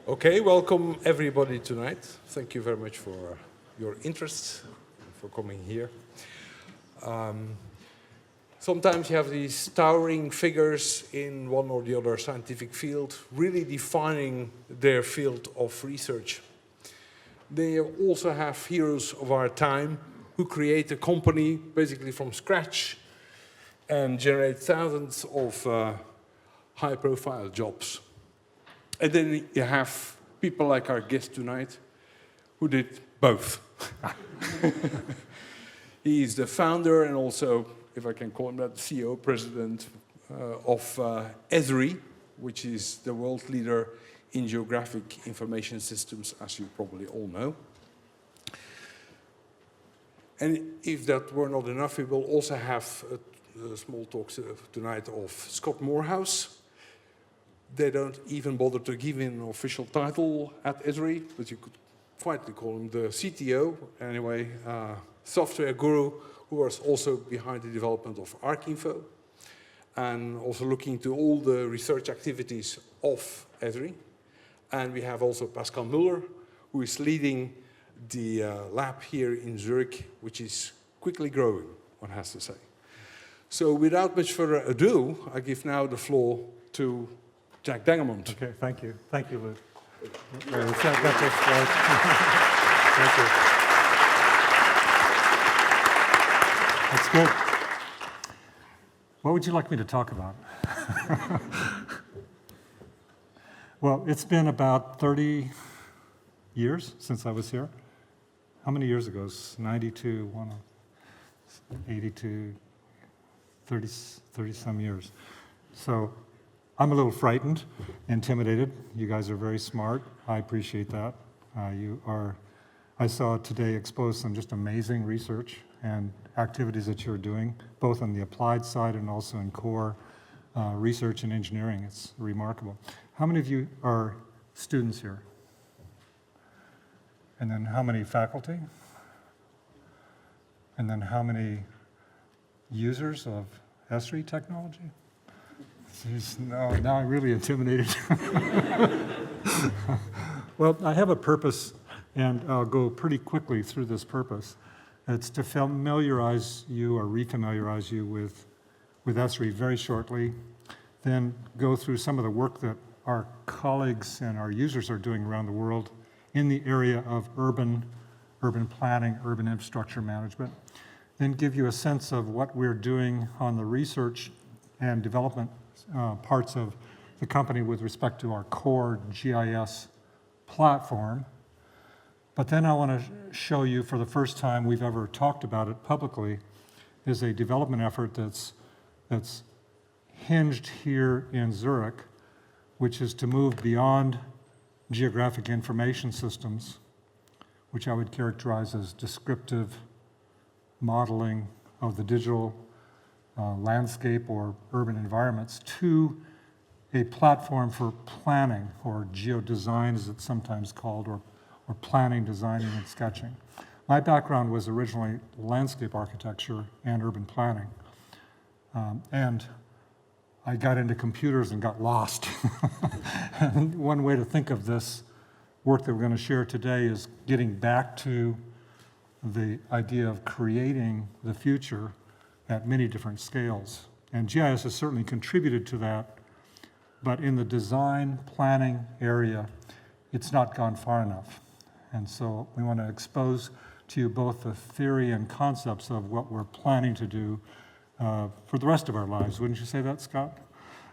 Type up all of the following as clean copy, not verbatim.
Okay, welcome everybody tonight. Thank you very much for your interest, for coming here. Sometimes you have these towering figures in one or the other scientific field, really defining their field of research. They also have heroes of our time who create a company basically from scratch and generate thousands of high-profile jobs. And then you have people like our guest tonight who did both. He is the founder and also, if I can call him that, CEO, president of Esri, which is the world leader in geographic information systems, as you probably all know. And if that were not enough, we will also have a small talk tonight of Scott Morehouse. They don't even bother to give him an official title at Esri, but you could quietly call him the CTO. Anyway, software guru who was also behind the development of ArcInfo and also looking into all the research activities of Esri. And we have also Pascal Muller, who is leading the lab here in Zurich, which is quickly growing, one has to say. So without much further ado, I give now the floor to Jack Dangermond. Okay, thank you. Thank you, Luc. Thank you. That's good. What would you like me to talk about? Well, it's been about 30 years since I was here. How many years ago? 92, 82, 30 some years. So I'm a little frightened, intimidated. You guys are very smart. I appreciate that. I saw today exposed some just amazing research and activities that you're doing, both on the applied side and also in core research and engineering. It's remarkable. How many of you are students here? And then how many faculty? And then how many users of Esri technology? Jeez, no, now I'm really intimidated. Well, I have a purpose, and I'll go pretty quickly through this purpose. It's to familiarize you or refamiliarize you with Esri very shortly, then go through some of the work that our colleagues and our users are doing around the world in the area of urban planning, urban infrastructure management, then give you a sense of what we're doing on the research and development parts of the company with respect to our core GIS platform. But then I want to show you, for the first time we've ever talked about it publicly, is a development effort that's hinged here in Zurich, which is to move beyond geographic information systems, which I would characterize as descriptive modeling of the digital landscape or urban environments, to a platform for planning, or geodesign as it's sometimes called, or planning, designing, and sketching. My background was originally landscape architecture and urban planning. And I got into computers and got lost. And one way to think of this work that we're going to share today is getting back to the idea of creating the future at many different scales. And GIS has certainly contributed to that, but in the design planning area, it's not gone far enough. And so we want to expose to you both the theory and concepts of what we're planning to do for the rest of our lives. Wouldn't you say that, Scott?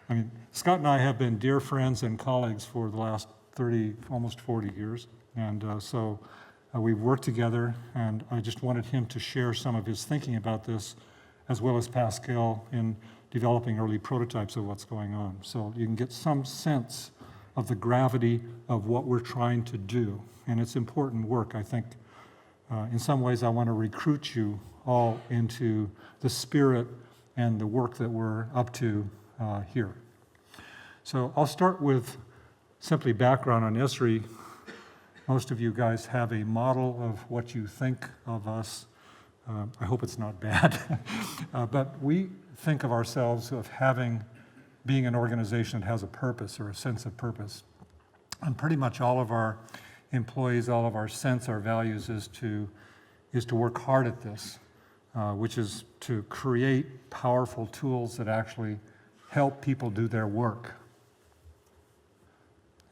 I mean, Scott and I have been dear friends and colleagues for the last 30, almost 40 years. And so we've worked together, and I just wanted him to share some of his thinking about this, as well as Pascal in developing early prototypes of what's going on. So you can get some sense of the gravity of what we're trying to do. And it's important work, I think. In some ways, I want to recruit you all into the spirit and the work that we're up to here. So I'll start with simply background on Esri. Most of you guys have a model of what you think of us. I hope it's not bad. But we think of ourselves of being an organization that has a purpose or a sense of purpose. And pretty much all of our employees, all of our sense, our values is to work hard at this, which is to create powerful tools that actually help people do their work.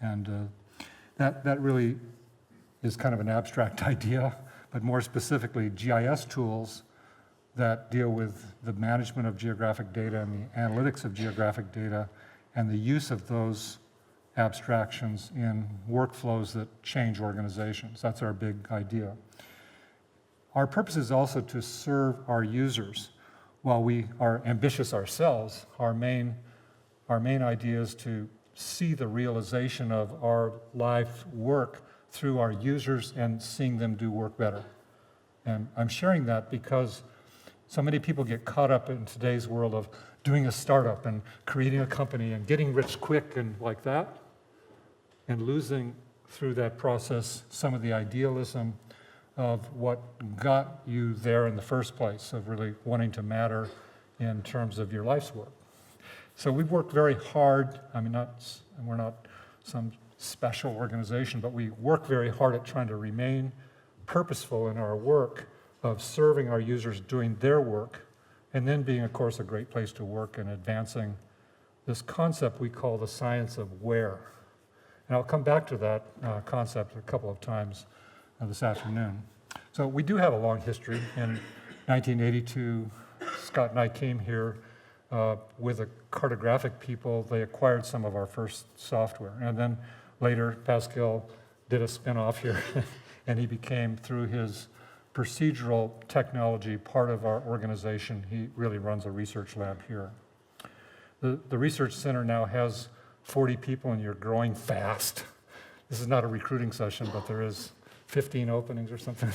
And that really is kind of an abstract idea, but more specifically, GIS tools that deal with the management of geographic data and the analytics of geographic data and the use of those abstractions in workflows that change organizations. That's our big idea. Our purpose is also to serve our users. While we are ambitious ourselves, our main idea is to see the realization of our life work through our users and seeing them do work better. And I'm sharing that because so many people get caught up in today's world of doing a startup and creating a company and getting rich quick and like that, and losing through that process some of the idealism of what got you there in the first place, of really wanting to matter in terms of your life's work. So we've worked very hard. I mean, we're not some special organization, but we work very hard at trying to remain purposeful in our work of serving our users doing their work, and then being, of course, a great place to work and advancing this concept we call the science of where. And I'll come back to that concept a couple of times this afternoon. So we do have a long history. In 1982, Scott and I came here with a cartographic people. They acquired some of our first software. And then later, Pascal did a spin-off here, and he became, through his procedural technology, part of our organization. He really runs a research lab here. The research center now has 40 people, and you're growing fast. This is not a recruiting session, but there is 15 openings or something.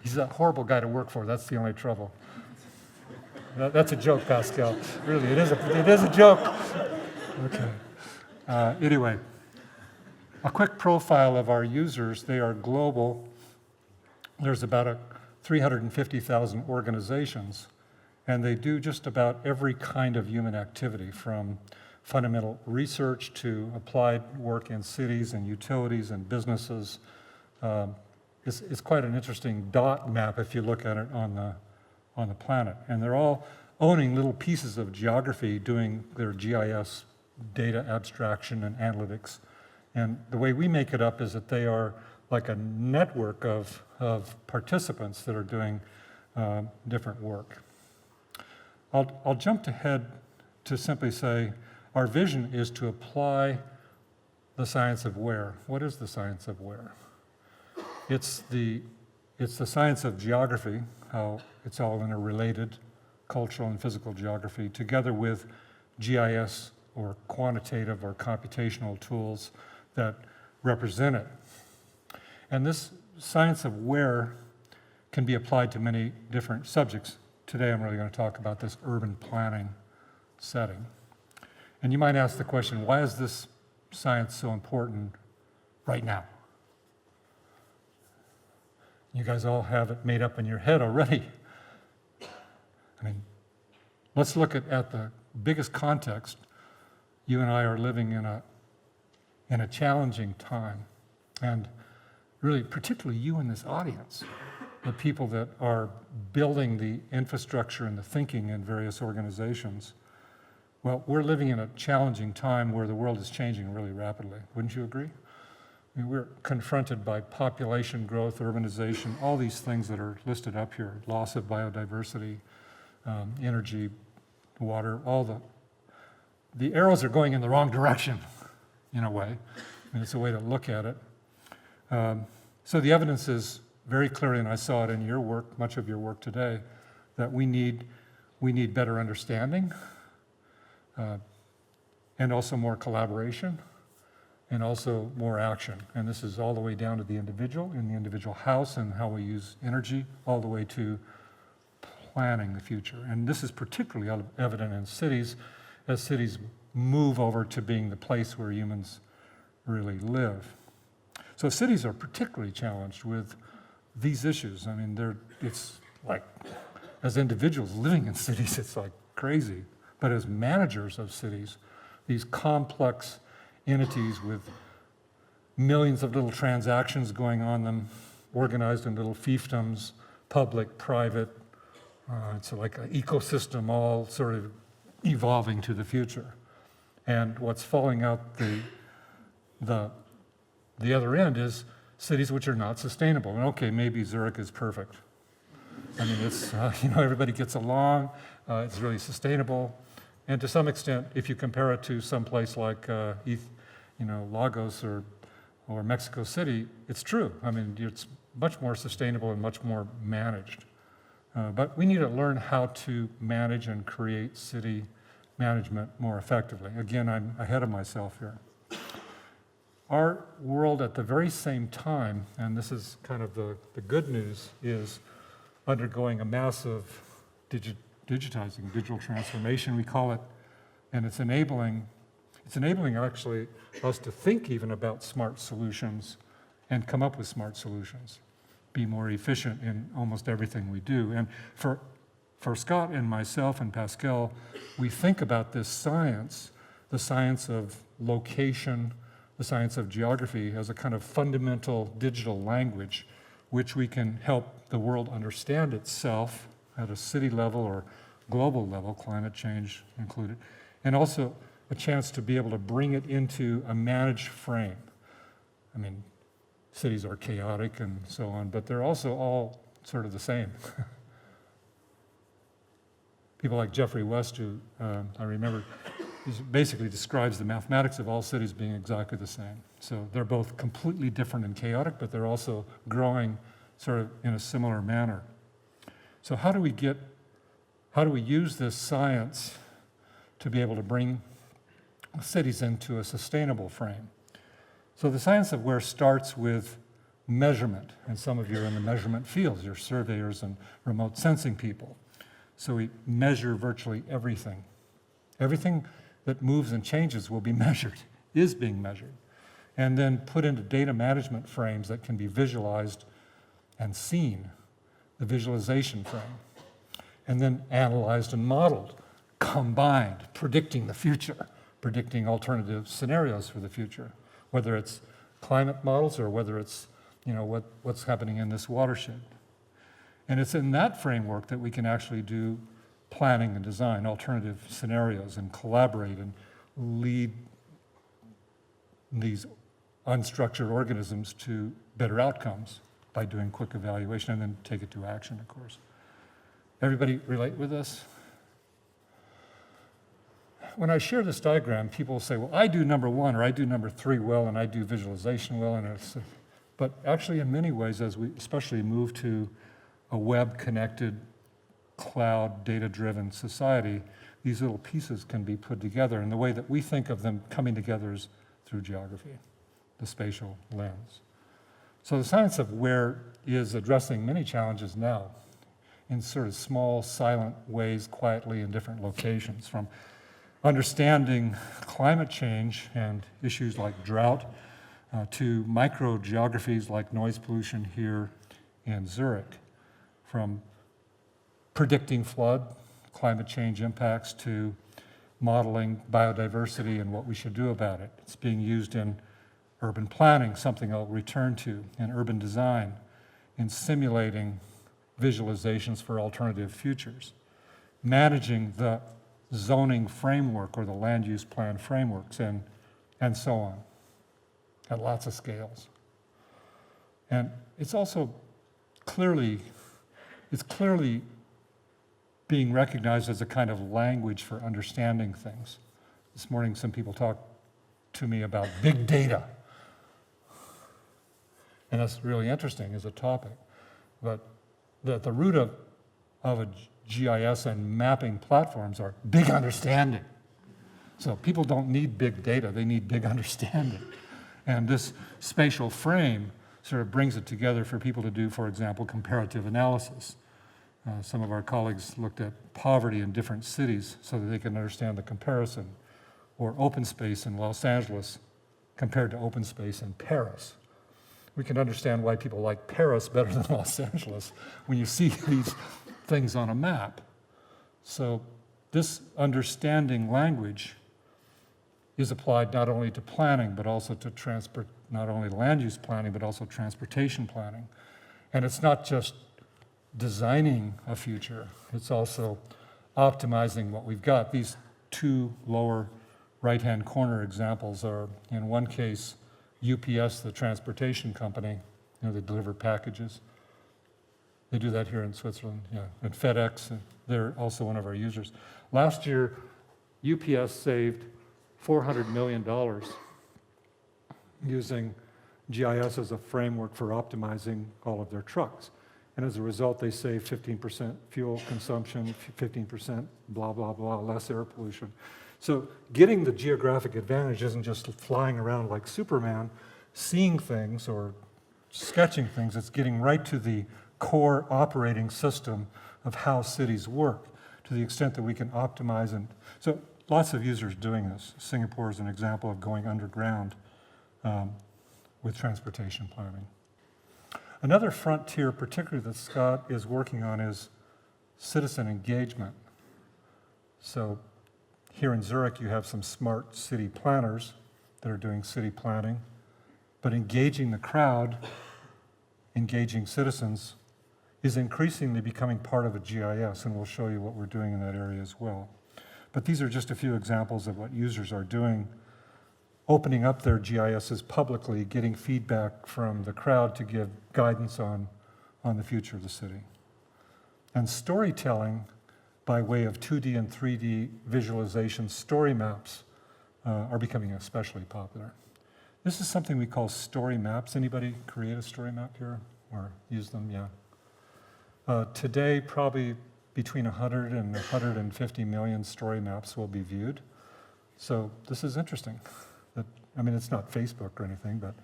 He's a horrible guy to work for. That's the only trouble. That's a joke, Pascal. Really, it is a joke. Okay. Anyway, a quick profile of our users. They are global. There's about 350,000 organizations, and they do just about every kind of human activity, from fundamental research to applied work in cities and utilities and businesses. It's quite an interesting dot map if you look at it on the planet. And they're all owning little pieces of geography, doing their GIS data abstraction and analytics. And the way we make it up is that they are like a network of participants that are doing different work. I'll jump ahead to simply say our vision is to apply the science of where. What is the science of where? It's the science of geography, how it's all interrelated, cultural and physical geography, together with GIS or quantitative or computational tools that represent it. And this science of where can be applied to many different subjects. Today I'm really going to talk about this urban planning setting. And you might ask the question, why is this science so important right now? You guys all have it made up in your head already. I mean, let's look at the biggest context. You and I are living in a challenging time. And really, particularly you in this audience, the people that are building the infrastructure and the thinking in various organizations. Well, we're living in a challenging time where the world is changing really rapidly. Wouldn't you agree? I mean, we're confronted by population growth, urbanization, all these things that are listed up here, loss of biodiversity, energy, water, all the arrows are going in the wrong direction, in a way. I mean, it's a way to look at it. So the evidence is very clearly, and I saw it in your work, much of your work today, that we need better understanding, and also more collaboration, and also more action. And this is all the way down to the individual, in the individual house, and how we use energy, all the way to planning the future. And this is particularly evident in cities, as cities move over to being the place where humans really live. So cities are particularly challenged with these issues. I mean, it's like, as individuals living in cities, it's like crazy. But as managers of cities, these complex entities with millions of little transactions going on them, organized in little fiefdoms, public, private. It's like an ecosystem all sort of evolving to the future. And what's falling out the other end is cities which are not sustainable. And okay, maybe Zurich is perfect. I mean, it's, everybody gets along, it's really sustainable. And to some extent, if you compare it to some place like, Lagos or Mexico City, it's true. I mean, it's much more sustainable and much more managed. But we need to learn how to manage and create city management more effectively. Again, I'm ahead of myself here. Our world at the very same time, and this is kind of the good news, is undergoing a massive digitizing, digital transformation, we call it, and it's enabling actually us to think even about smart solutions and come up with smart solutions, be more efficient in almost everything we do. And for Scott and myself and Pascal, we think about this science, the science of location, the science of geography, as a kind of fundamental digital language which we can help the world understand itself at a city level or global level, climate change included, and also a chance to be able to bring it into a managed frame. I mean, cities are chaotic and so on, but they're also all sort of the same. People like Geoffrey West, who I remember, basically describes the mathematics of all cities being exactly the same. So they're both completely different and chaotic, but they're also growing sort of in a similar manner. So how do we use this science to be able to bring cities into a sustainable frame? So the science of where starts with measurement, and some of you are in the measurement fields, you're surveyors and remote sensing people. So we measure virtually everything. Everything that moves and changes will be measured, is being measured, and then put into data management frames that can be visualized and seen, the visualization frame, and then analyzed and modeled, combined, predicting the future, predicting alternative scenarios for the future, whether it's climate models or whether it's what's happening in this watershed. And it's in that framework that we can actually do planning and design alternative scenarios and collaborate and lead these unstructured organisms to better outcomes by doing quick evaluation and then take it to action, of course. Everybody relate with this? When I share this diagram, people say, well, I do number 1 or I do number 3 well and I do visualization well. But actually, in many ways, as we especially move to a web-connected, cloud, data-driven society, these little pieces can be put together. And the way that we think of them coming together is through geography, the spatial lens. So the science of where is addressing many challenges now in sort of small, silent ways, quietly in different locations, from understanding climate change and issues like drought to micro-geographies like noise pollution here in Zurich, from predicting flood, climate change impacts to modeling biodiversity and what we should do about it. It's being used in urban planning, something I'll return to, in urban design, in simulating visualizations for alternative futures, managing the zoning framework or the land use plan frameworks, and so on, at lots of scales. And it's also clearly being recognized as a kind of language for understanding things. This morning, some people talked to me about big data. And that's really interesting as a topic. But the root of a GIS and mapping platforms are big understanding. So people don't need big data, they need big understanding. And this spatial frame sort of brings it together for people to do, for example, comparative analysis. Some of our colleagues looked at poverty in different cities so that they can understand the comparison, or open space in Los Angeles compared to open space in Paris. We can understand why people like Paris better than Los Angeles when you see these things on a map. So this understanding language is applied not only to planning, but also to not only land use planning, but also transportation planning. And it's not just designing a future, it's also optimizing what we've got. These two lower right-hand corner examples are, in one case, UPS, the transportation company, they deliver packages. They do that here in Switzerland, yeah. And FedEx, they're also one of our users. Last year, UPS saved $400 million using GIS as a framework for optimizing all of their trucks. And as a result, they saved 15% fuel consumption, 15% blah, blah, blah, less air pollution. So getting the geographic advantage isn't just flying around like Superman, seeing things or sketching things. It's getting right to the core operating system of how cities work, to the extent that we can optimize. And so lots of users doing this. Singapore is an example of going underground with transportation planning. Another frontier, particularly that Scott is working on, is citizen engagement. So here in Zurich, you have some smart city planners that are doing city planning, but engaging the crowd, engaging citizens, is increasingly becoming part of a GIS, and we'll show you what we're doing in that area as well. But these are just a few examples of what users are doing, opening up their GISs publicly, getting feedback from the crowd to give guidance on the future of the city. And storytelling by way of 2D and 3D visualization story maps are becoming especially popular. This is something we call story maps. Anybody create a story map here or use them? Yeah. Today, probably between 100 and 150 million story maps will be viewed. So this is interesting. I mean, it's not Facebook or anything, but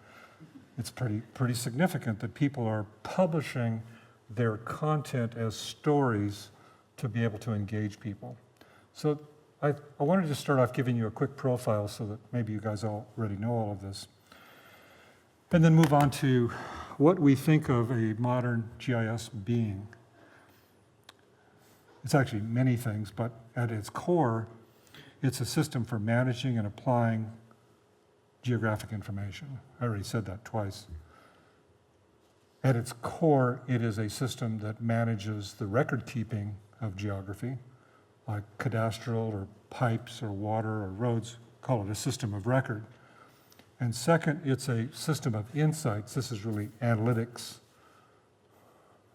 it's pretty significant that people are publishing their content as stories to be able to engage people. So I wanted to start off giving you a quick profile so that maybe you guys already know all of this, and then move on to what we think of a modern GIS being. It's actually many things, but at its core, it's a system for managing and applying geographic information. I already said that twice. At its core, it is a system that manages the record keeping of geography, like cadastral or pipes or water or roads, call it a system of record. And second, it's a system of insights. This is really analytics,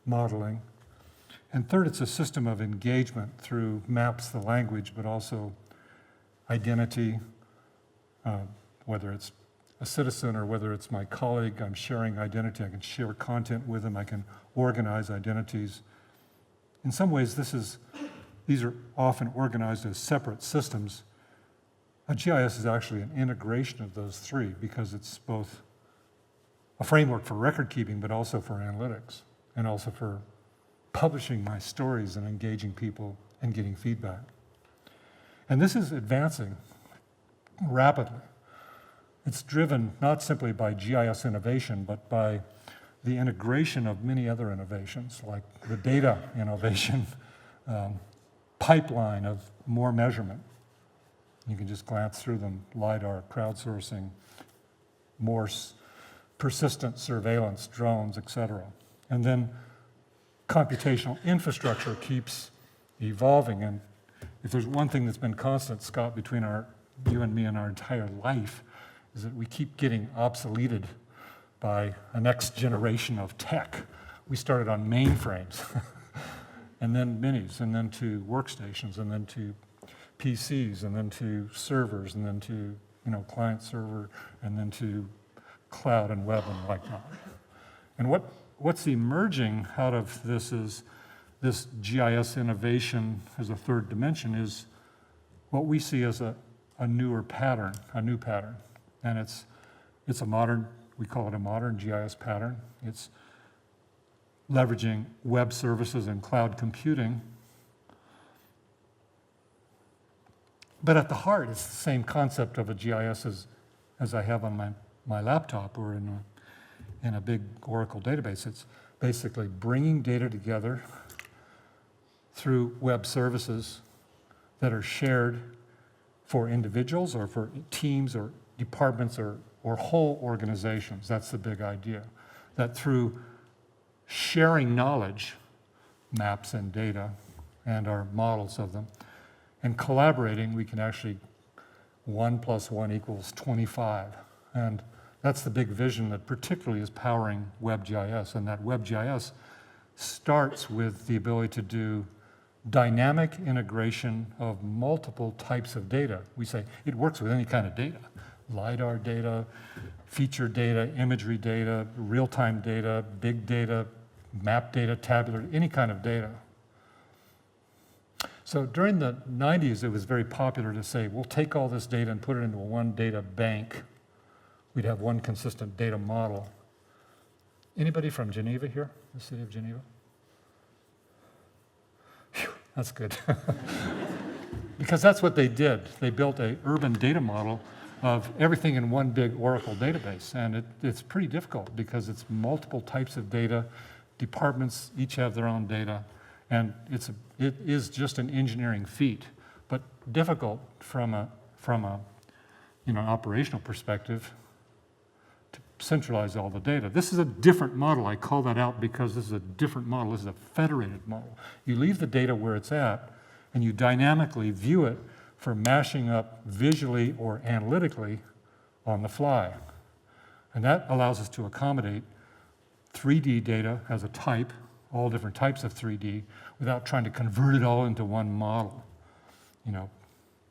modeling. And third, it's a system of engagement through maps, the language, but also identity, whether it's a citizen or whether it's my colleague, I'm sharing identity, I can share content with them, I can organize identities. In some ways, these are often organized as separate systems. A GIS is actually an integration of those three because it's both a framework for record keeping, but also for analytics, and also for publishing my stories and engaging people and getting feedback. And this is advancing rapidly. It's driven not simply by GIS innovation, but by the integration of many other innovations, like the data innovation, pipeline of more measurement. You can just glance through them: LiDAR, crowdsourcing, more persistent surveillance, drones, et cetera. And then computational infrastructure keeps evolving. And if there's one thing that's been constant, Scott, between you and me and our entire life, is that we keep getting obsoleted by a next generation of tech. We started on mainframes, and then minis, and then to workstations, and then to PCs, and then to servers, and then to client server, and then to cloud and web and whatnot. And what's emerging out of this is this GIS innovation as a third dimension is what we see as a new pattern. And it's a modern, we call it a modern GIS pattern. It's leveraging web services and cloud computing. But at the heart, it's the same concept of a GIS as I have on my laptop or in a big Oracle database. It's basically bringing data together through web services that are shared for individuals or for teams or departments or whole organizations. That's the big idea. That through sharing knowledge, maps and data, and our models of them, and collaborating, we can actually 1 + 1 = 25. And that's the big vision that particularly is powering WebGIS. And that WebGIS starts with the ability to do dynamic integration of multiple types of data. We say it works with any kind of data. LiDAR data, feature data, imagery data, real-time data, big data, map data, tabular, any kind of data. So during the 90s, it was very popular to say, we'll take all this data and put it into one data bank. We'd have one consistent data model. Anybody from Geneva here, the city of Geneva? Whew, that's good. Because that's what they did. They built an urban data model of everything in one big Oracle database. And it's pretty difficult because it's multiple types of data. Departments each have their own data. And it is just an engineering feat, but difficult from a operational perspective to centralize all the data. This is a different model. I call that out because this is a different model. This is a federated model. You leave the data where it's at, and you dynamically view it for mashing up visually or analytically on the fly. And that allows us to accommodate 3D data as a type, all different types of 3D, without trying to convert it all into one model.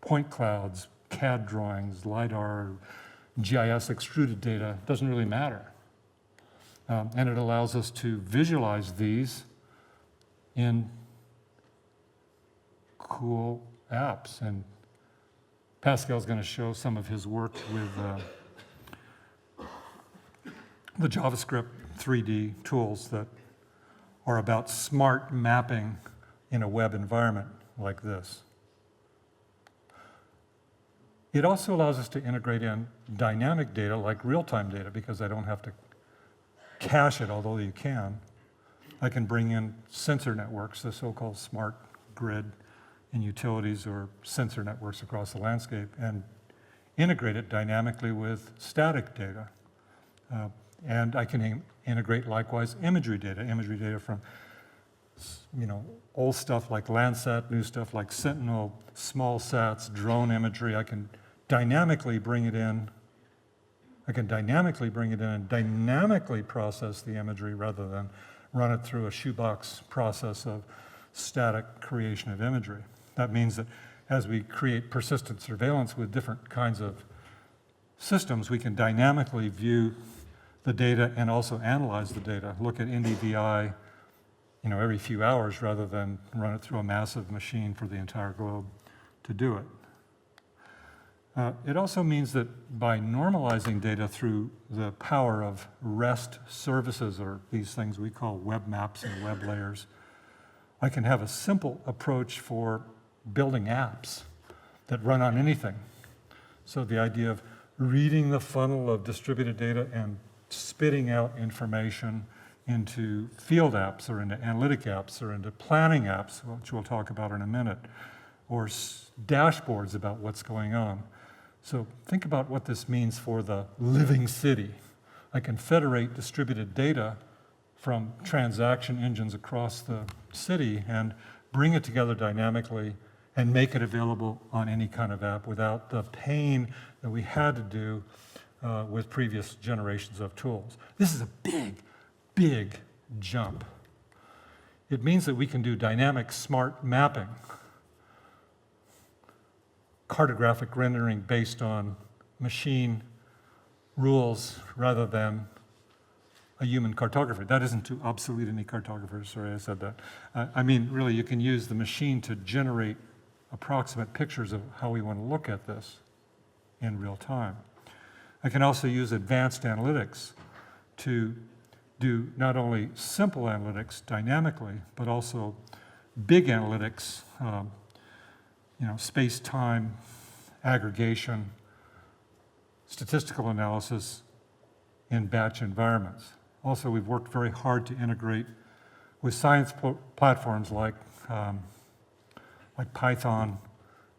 Point clouds, CAD drawings, LiDAR, GIS extruded data, doesn't really matter. And it allows us to visualize these in cool apps. And Pascal's going to show some of his work with the JavaScript 3D tools that are about smart mapping in a web environment like this. It also allows us to integrate in dynamic data like real-time data because I don't have to cache it, although you can. I can bring in sensor networks, the so-called smart grid in utilities or sensor networks across the landscape, and integrate it dynamically with static data. And I can integrate, likewise, imagery data from old stuff like Landsat, new stuff like Sentinel, small sats, drone imagery. I can dynamically bring it in. And dynamically process the imagery rather than run it through a shoebox process of static creation of imagery. That means that as we create persistent surveillance with different kinds of systems, we can dynamically view the data and also analyze the data, look at NDVI every few hours rather than run it through a massive machine for the entire globe to do it. It also means that by normalizing data through the power of REST services, or these things we call web maps and web layers, I can have a simple approach for building apps that run on anything. So the idea of reading the funnel of distributed data and spitting out information into field apps or into analytic apps or into planning apps, which we'll talk about in a minute, or dashboards about what's going on. So think about what this means for the living city. I can federate distributed data from transaction engines across the city and bring it together dynamically and make it available on any kind of app without the pain that we had to do with previous generations of tools. This is a big, big jump. It means that we can do dynamic smart mapping, cartographic rendering based on machine rules rather than a human cartographer. That isn't to obsolete any cartographers, sorry I said that. I mean, really, you can use the machine to generate approximate pictures of how we want to look at this in real time. I can also use advanced analytics to do not only simple analytics dynamically, but also big analytics, space-time aggregation, statistical analysis in batch environments. Also, we've worked very hard to integrate with science platforms like Python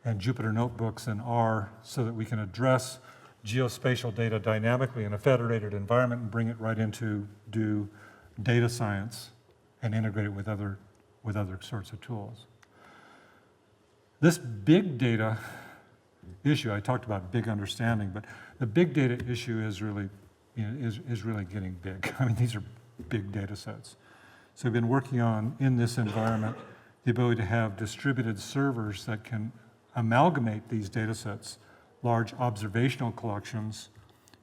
and Jupyter notebooks in R so that we can address geospatial data dynamically in a federated environment and bring it right into do data science and integrate it with other sorts of tools. This big data issue, I talked about big understanding, but the big data issue is really, is really getting big. I mean, these are big data sets. So we've been working on, in this environment, the ability to have distributed servers that can amalgamate these data sets, large observational collections,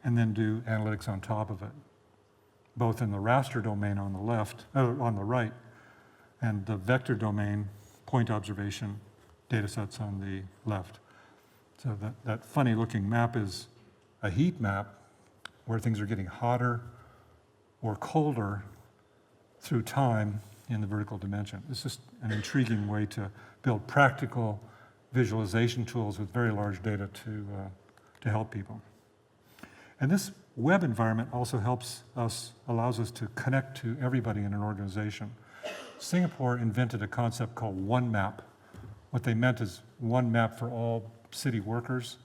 and then do analytics on top of it, both in the raster domain on the left, on the right, and the vector domain point observation data sets on the left. So that funny looking map is a heat map where things are getting hotter or colder through time in the vertical dimension. It's just an intriguing way to build practical visualization tools with very large data to help people. And this web environment also allows us to connect to everybody in an organization. Singapore invented a concept called one map. What they meant is one map for all city workers.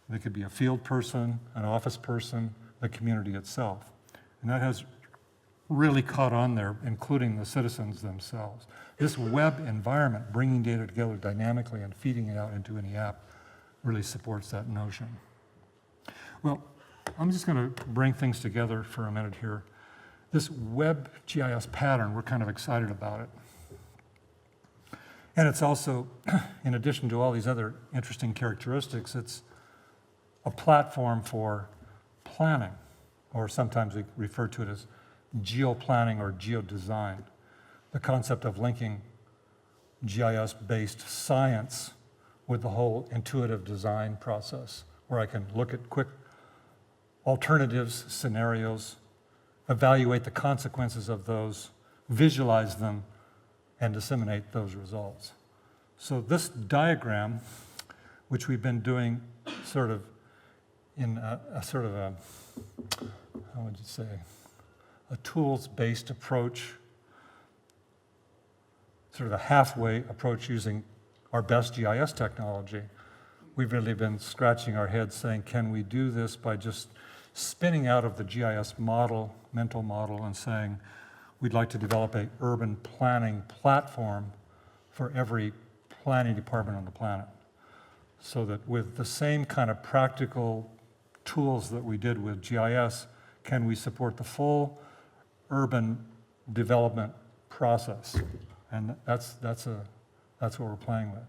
They could be a field person, an office person, the community itself. And that has really caught on there, including the citizens themselves. This web environment, bringing data together dynamically and feeding it out into any app, really supports that notion. Well, I'm just going to bring things together for a minute here. This web GIS pattern, we're kind of excited about it. And it's also, in addition to all these other interesting characteristics, it's a platform for planning, or sometimes we refer to it as geo-planning or geo-design, the concept of linking GIS-based science with the whole intuitive design process, where I can look at quick alternatives, scenarios, evaluate the consequences of those, visualize them, and disseminate those results. So this diagram, which we've been doing sort of in a sort of a, how would you say, a tools-based approach, sort of a halfway approach using our best GIS technology. We've really been scratching our heads saying, can we do this by just spinning out of the GIS model, mental model, and saying, we'd like to develop an urban planning platform for every planning department on the planet. So that with the same kind of practical tools that we did with GIS, can we support the full urban development process? And that's what we're playing with.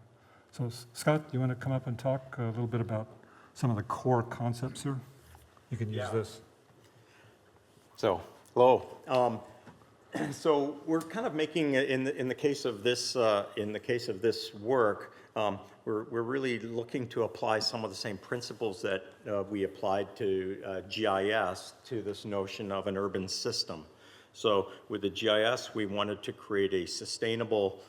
So Scott, you want to come up and talk a little bit about some of the core concepts here? You can use this. So, hello. So we're kind of making, in the case of this work, we're really looking to apply some of the same principles that we applied to GIS to this notion of an urban system. So with the GIS, we wanted to create a sustainable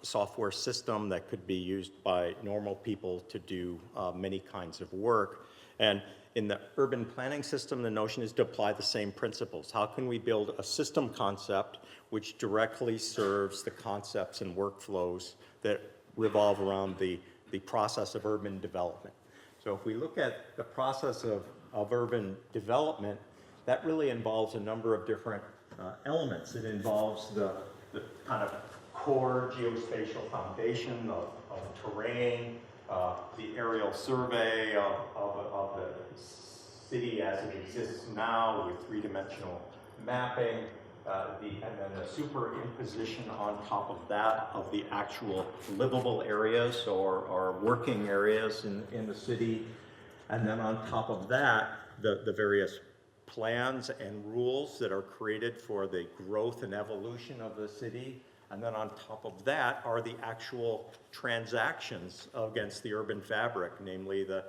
software system that could be used by normal people to do many kinds of work. And in the urban planning system, the notion is to apply the same principles. How can we build a system concept which directly serves the concepts and workflows that revolve around the process of urban development? So if we look at the process of urban development, that really involves a number of different elements. It involves the kind of core geospatial foundation of terrain, the aerial survey of the city as it exists now with three-dimensional mapping, and then the superimposition on top of that of the actual livable areas or working areas in the city. And then on top of that, the various plans and rules that are created for the growth and evolution of the city. And then on top of that are the actual transactions against the urban fabric, namely the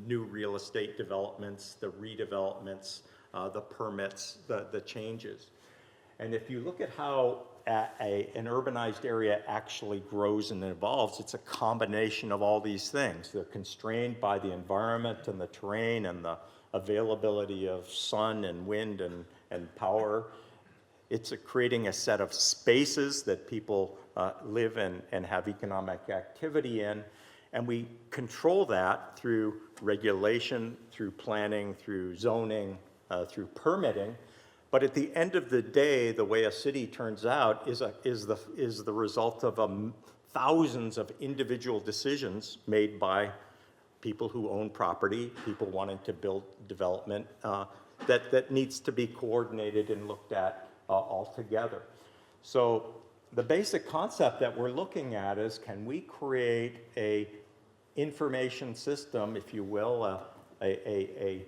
new real estate developments, the redevelopments, the permits, the changes. And if you look at how an urbanized area actually grows and evolves, it's a combination of all these things. They're constrained by the environment and the terrain and the availability of sun and wind and power. It's creating a set of spaces that people live in and have economic activity in. And we control that through regulation, through planning, through zoning, through permitting. But at the end of the day, the way a city turns out is the result of thousands of individual decisions made by people who own property, people wanting to build development, that needs to be coordinated and looked at all together. So the basic concept that we're looking at is, can we create a information system, if you will, a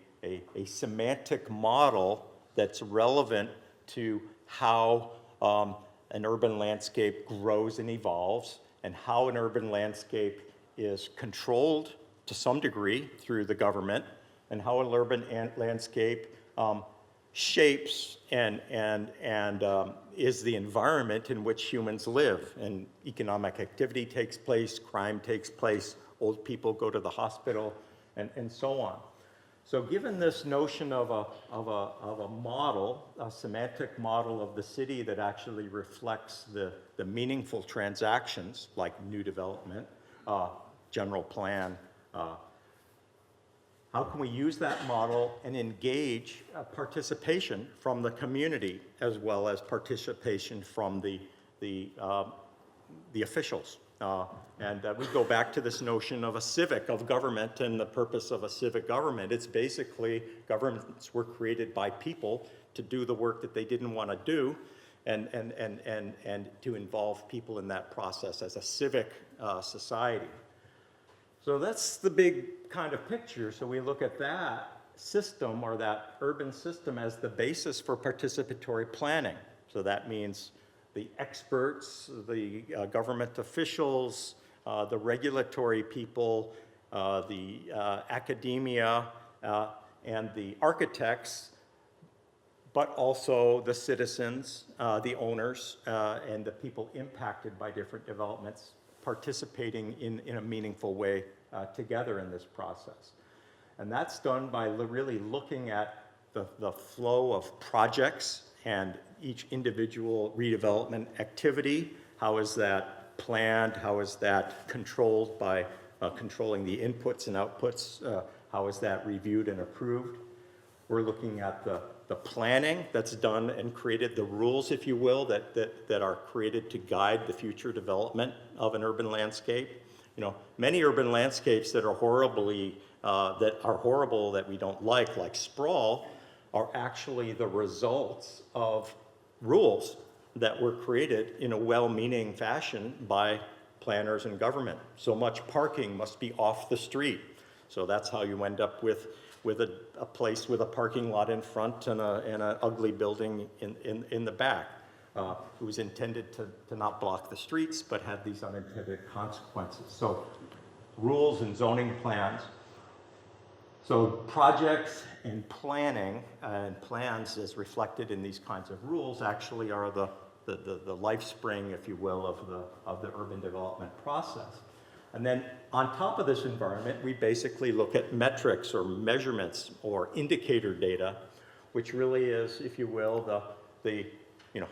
semantic model that's relevant to how an urban landscape grows and evolves, and how an urban landscape is controlled to some degree through the government, and how an urban landscape shapes and is the environment in which humans live, and economic activity takes place, crime takes place, old people go to the hospital, and so on. So given this notion of a model, a semantic model of the city that actually reflects the meaningful transactions like new development, general plan, how can we use that model and engage participation from the community as well as participation from the officials? We go back to this notion of a civic of government and the purpose of a civic government. It's basically governments were created by people to do the work that they didn't want to do, and to involve people in that process as a civic society. So that's the big kind of picture. So we look at that system, or that urban system, as the basis for participatory planning. So that means the experts, the government officials, the regulatory people, the academia, and the architects, but also the citizens, the owners, and the people impacted by different developments, participating in a meaningful way together in this process. And that's done by really looking at the flow of projects and each individual redevelopment activity. How is that planned? How is that controlled by controlling the inputs and outputs? How is that reviewed and approved? We're looking at the planning that's done and created, the rules, if you will, that are created to guide the future development of an urban landscape. You know, many urban landscapes that are horrible, that we don't like sprawl, are actually the results of rules that were created in a well-meaning fashion by planners and government. So much parking must be off the street. So that's how you end up with a place with a parking lot in front and an ugly building in the back. It was intended to not block the streets, but had these unintended consequences. So rules and zoning plans. So projects and planning and plans as reflected in these kinds of rules actually are the life spring, if you will, of the urban development process. And then on top of this environment, we basically look at metrics or measurements or indicator data, which really is, if you will,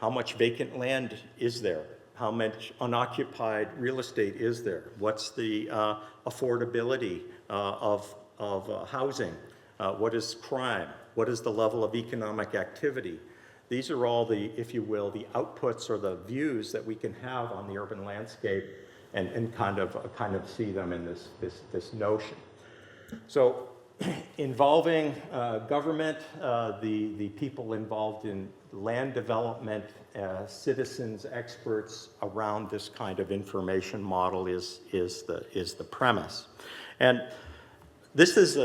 how much vacant land is there? How much unoccupied real estate is there? What's the affordability of housing? What is crime? What is the level of economic activity? These are all the, if you will, the outputs or the views that we can have on the urban landscape and kind of see them in this notion. So involving government, the people involved in land development, citizens, experts around this kind of information model is the premise. And this is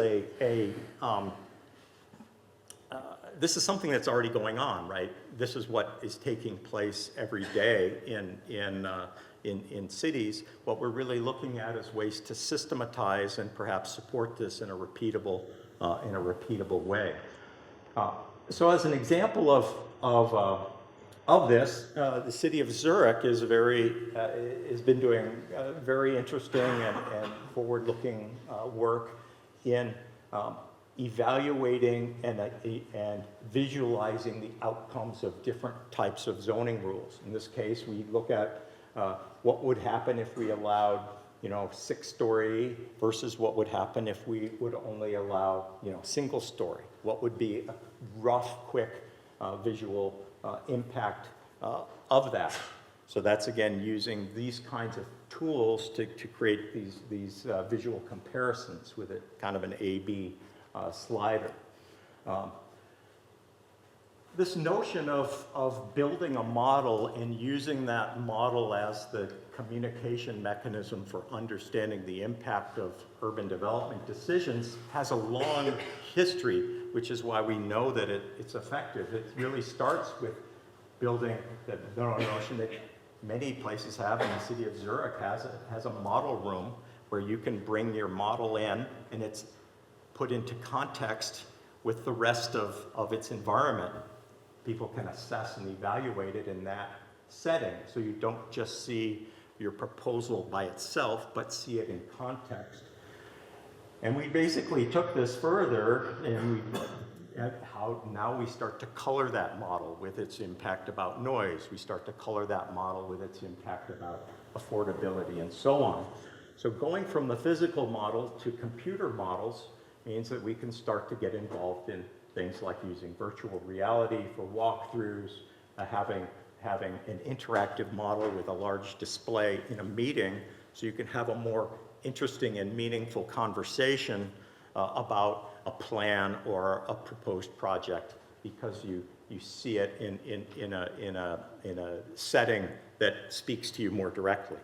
this is something that's already going on, right? This is what is taking place every day in cities. What we're really looking at is ways to systematize and perhaps support this in a repeatable way. So as an example of this, the City of Zurich has been doing very interesting and forward-looking work in evaluating and visualizing the outcomes of different types of zoning rules. In this case, we look at what would happen if we allowed 6-story versus what would happen if we would only allow, single story. What would be a rough, quick visual impact of that? So that's, again, using these kinds of tools to create these visual comparisons with a kind of an A-B slider. This notion of building a model and using that model as the communication mechanism for understanding the impact of urban development decisions has a long history, which is why we know that it's effective. It really starts with building the notion that many places have, and the City of Zurich has a model room where you can bring your model in and it's put into context with the rest of its environment. People can assess and evaluate it in that setting, so you don't just see your proposal by itself, but see it in context. And we basically took this further, and now we start to color that model with its impact about noise. We start to color that model with its impact about affordability and so on. So going from the physical model to computer models means that we can start to get involved in things like using virtual reality for walkthroughs, having an interactive model with a large display in a meeting, so you can have a more interesting and meaningful conversation about a plan or a proposed project, because you see it in a setting that speaks to you more directly.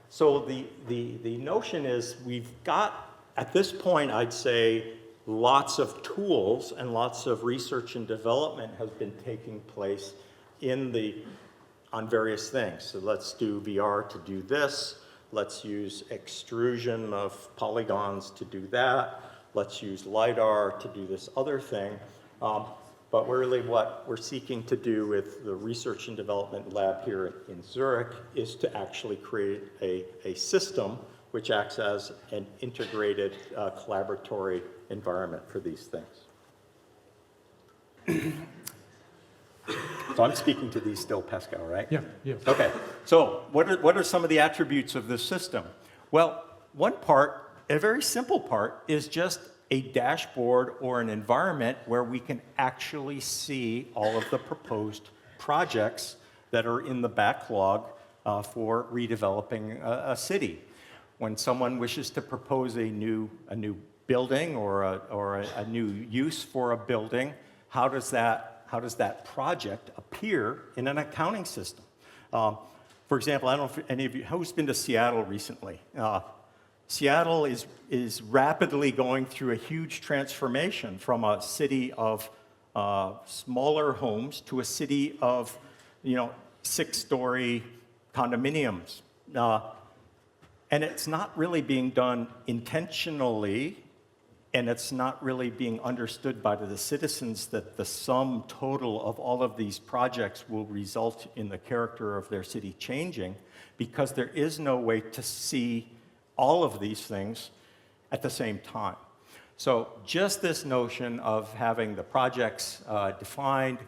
So the notion is we've got, at this point, I'd say lots of tools and lots of research and development has been taking place on various things. So let's do VR to do this. Let's use extrusion of polygons to do that. Let's use LiDAR to do this other thing. But really what we're seeking to do with the research and development lab here in Zurich is to actually create a system which acts as an integrated collaboratory environment for these things. So I'm speaking to these still, Pascal, right? Yeah, yeah. Okay, so what are some of the attributes of this system? Well, one part, a very simple part, is just a dashboard or an environment where we can actually see all of the proposed projects that are in the backlog for redeveloping a city. When someone wishes to propose a new building or a new use for a building, how does that project appear in an accounting system? For example, I don't know if any of you, who's been to Seattle recently? Seattle is rapidly going through a huge transformation from a city of smaller homes to a city of 6-story condominiums. And it's not really being done intentionally, and it's not really being understood by the citizens that the sum total of all of these projects will result in the character of their city changing, because there is no way to see all of these things at the same time. So just this notion of having the projects defined,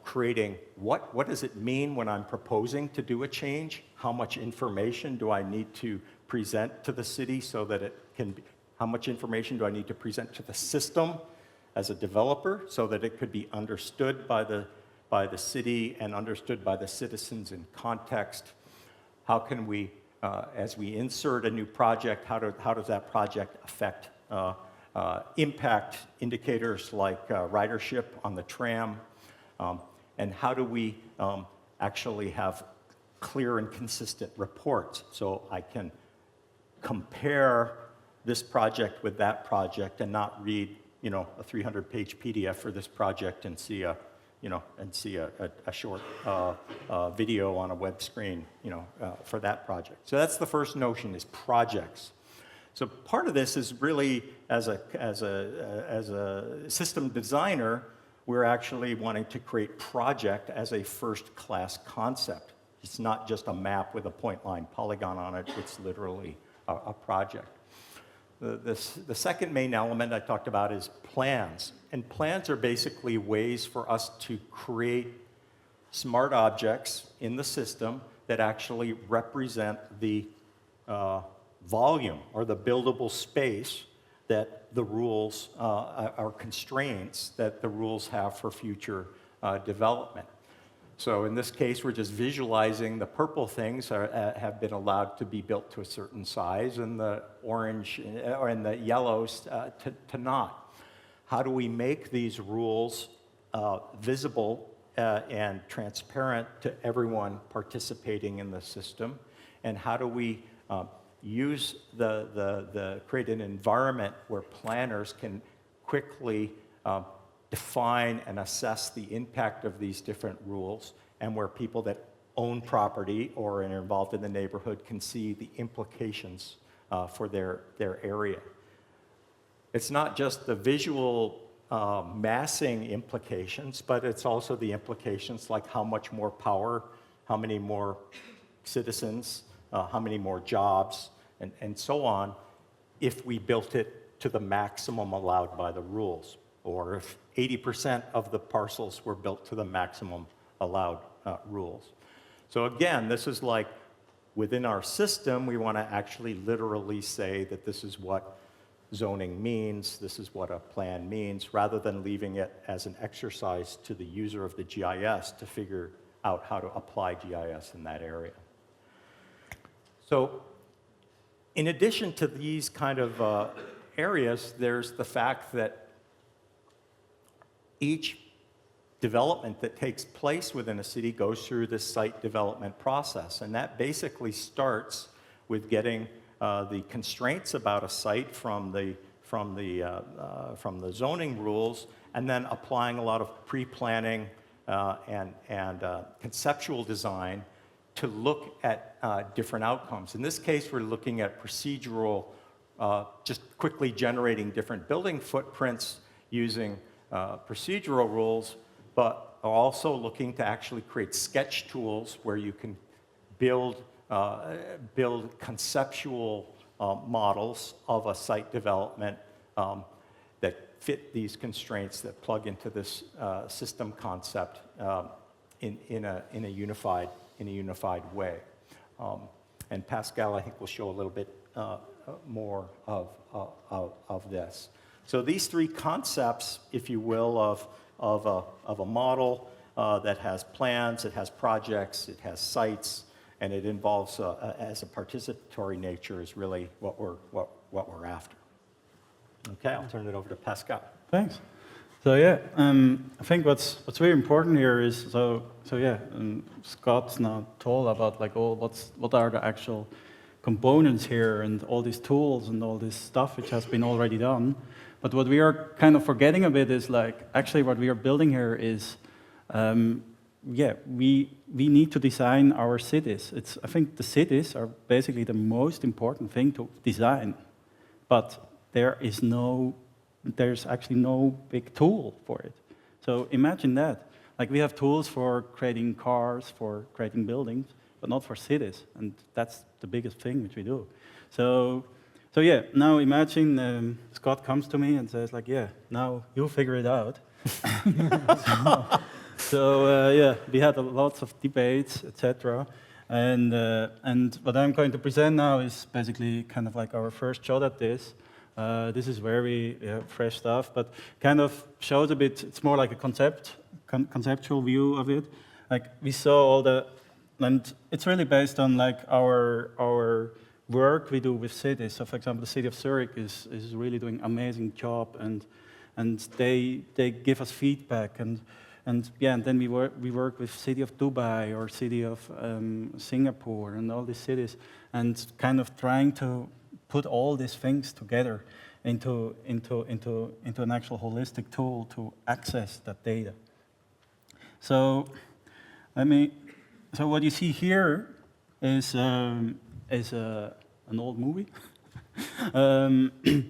creating what does it mean when I'm proposing to do a change? How much information do I need to present to the city so that it can be, how much information do I need to present to the system as a developer so that it could be understood by the city and understood by the citizens in context? How can we, as we insert a new project, how does that project affect impact indicators like ridership on the tram? And how do we actually have clear and consistent reports so I can compare this project with that project and not read, a 300-page PDF for this project and see a short video on a web screen, for that project. So that's the first notion, is projects. So part of this is really, as a system designer, we're actually wanting to create project as a first-class concept. It's not just a map with a point line polygon on it, it's literally a project. The second main element I talked about is plans. And plans are basically ways for us to create smart objects in the system that actually represent the volume or the buildable space that the rules are constraints that the rules have for future development. So in this case, we're just visualizing the purple things have been allowed to be built to a certain size, and the orange or in the yellows to not. How do we make these rules visible and transparent to everyone participating in the system? And how do we use create an environment where planners can quickly define and assess the impact of these different rules, and where people that own property or are involved in the neighborhood can see the implications for their area. It's not just the visual massing implications, but it's also the implications like how much more power, how many more citizens, how many more jobs, and so on, if we built it to the maximum allowed by the rules, or if 80% of the parcels were built to the maximum allowed rules. So again, this is like within our system, we want to actually literally say that this is what zoning means, this is what a plan means, rather than leaving it as an exercise to the user of the GIS to figure out how to apply GIS in that area. So in addition to these kind of areas, there's the fact that each development that takes place within a city goes through this site development process, and that basically starts with getting the constraints about a site from the zoning rules, and then applying a lot of pre-planning and conceptual design to look at different outcomes. In this case, we're looking at procedural, just quickly generating different building footprints using procedural rules, but are also looking to actually create sketch tools where you can build conceptual models of a site development that fit these constraints that plug into this system concept in a unified way. And Pascal, I think, will show a little bit more of this. So these three concepts, if you will, of a model that has plans, it has projects, it has sites, and it involves as a participatory nature is really what we're after. Okay, I'll turn it over to Pascal. Thanks. So yeah, I think what's very important here is Scott's now told about like what are the actual components here and all these tools and all this stuff which has been already done. But what we are kind of forgetting a bit is like actually what we are building here is we need to design our cities. I think the cities are basically the most important thing to design, but there's actually no big tool for it. So imagine that. Like we have tools for creating cars, for creating buildings, but not for cities, and that's the biggest thing which we do. So yeah, now imagine Scott comes to me and says like, yeah, now you figure it out. So we had lots of debates, etc. And what I'm going to present now is basically kind of like our first shot at this. This is very fresh stuff, but kind of shows a bit, it's more like a conceptual view of it. Like we saw all and it's really based on like our work we do with cities. So for example, the City of Zurich is really doing an amazing job, and they give us feedback, and then we work with City of Dubai or City of Singapore and all these cities, and kind of trying to put all these things together into an actual holistic tool to access that data. So what you see here is an old movie.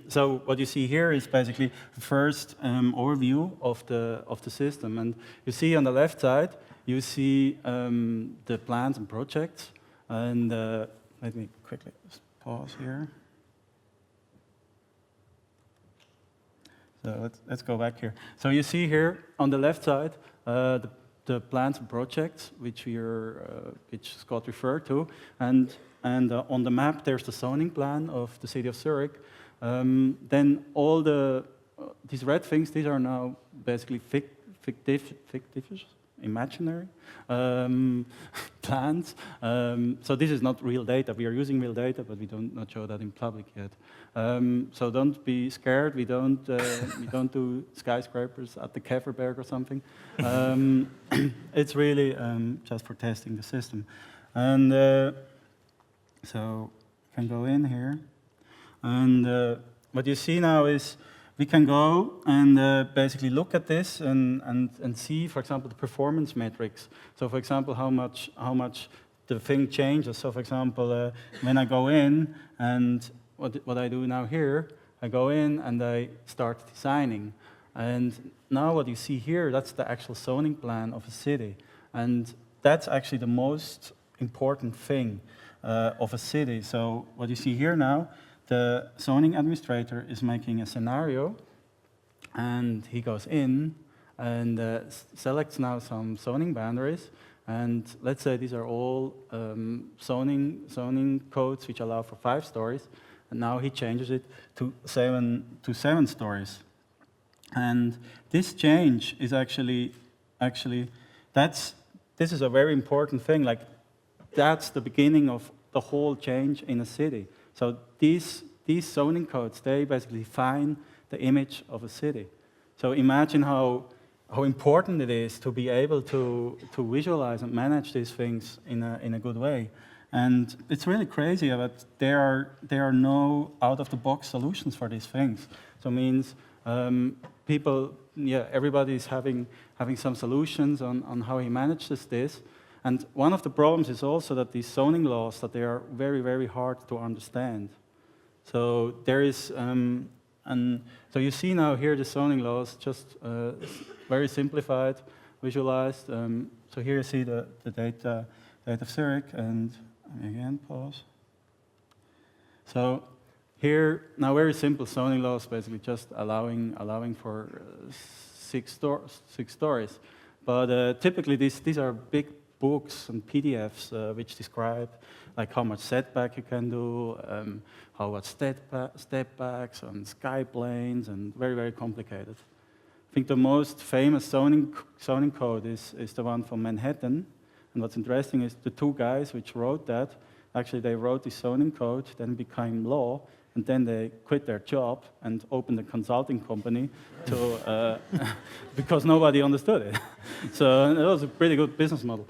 So what you see here is basically the first overview of the system, and you see on the left side you see the plans and projects. And let me quickly pause here. So let's go back here. So you see here on the left side the the plans and projects which which Scott referred to, and on the map there's the zoning plan of the City of Zurich. Then all these red things, these are now basically fictitious, imaginary plans. So this is not real data. We are using real data, but we don't not show that in public yet. So don't be scared. We don't do skyscrapers at the Käferberg or something. It's really just for testing the system. And so you can go in here, and what you see now is we can go and basically look at this and see, for example, the performance metrics. So, for example, how much the thing changes. So, for example, when I go in and what I do now here, I go in and I start designing. And now what you see here, that's the actual zoning plan of a city. And that's actually the most important thing of a city. So what you see here now, the zoning administrator is making a scenario, and he goes in and selects now some zoning boundaries. And let's say these are all zoning codes which allow for 5 stories. And now he changes it to 7 stories. And this change is actually this is a very important thing. Like, that's the beginning of the whole change in a city. So these zoning codes, they basically define the image of a city. So imagine how important it is to be able to visualize and manage these things in a good way. And it's really crazy that there are no out-of-the-box solutions for these things. So it means people, everybody's having some solutions on how he manages this. And one of the problems is also that these zoning laws, that they are very, very hard to understand. So there is, so you see now here the zoning laws, just very simplified, visualized. So here you see the data of Zurich, and again, pause. So here, now very simple zoning laws, basically just allowing for 6 stories. But typically these are big books and PDFs which describe like how much setback you can do, how much step backs and sky planes, and very, very complicated. I think the most famous zoning code is the one from Manhattan. And what's interesting is the 2 guys which wrote that, actually they wrote the zoning code, then became law, and then they quit their job and opened a consulting company to, because nobody understood it. So it was a pretty good business model.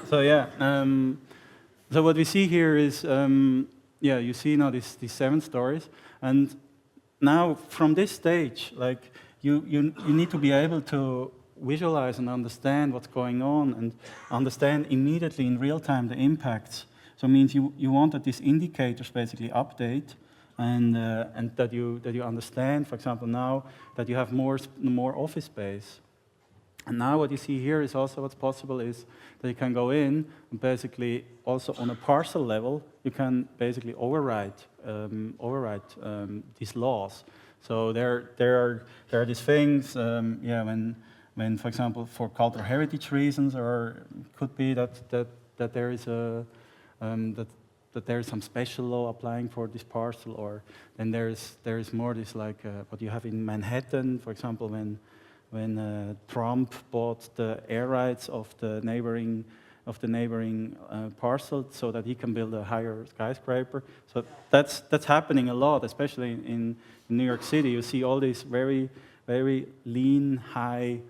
So what we see here is, you see now these 7 stories, and now from this stage, like you need to be able to visualize and understand what's going on and understand immediately in real time the impacts. So it means you want that these indicators basically update, and that you understand, for example, now that you have more office space. And now what you see here is also what's possible is that you can go in and basically also on a parcel level, you can basically override these laws. So there are these things, when, for example, for cultural heritage reasons, or it could be that there is that there is some special law applying for this parcel, or then there is more this like what you have in Manhattan, for example, when Trump bought the air rights of the neighboring parcel so that he can build a higher skyscraper. So that's happening a lot, especially in New York City. You see all these very, very lean, high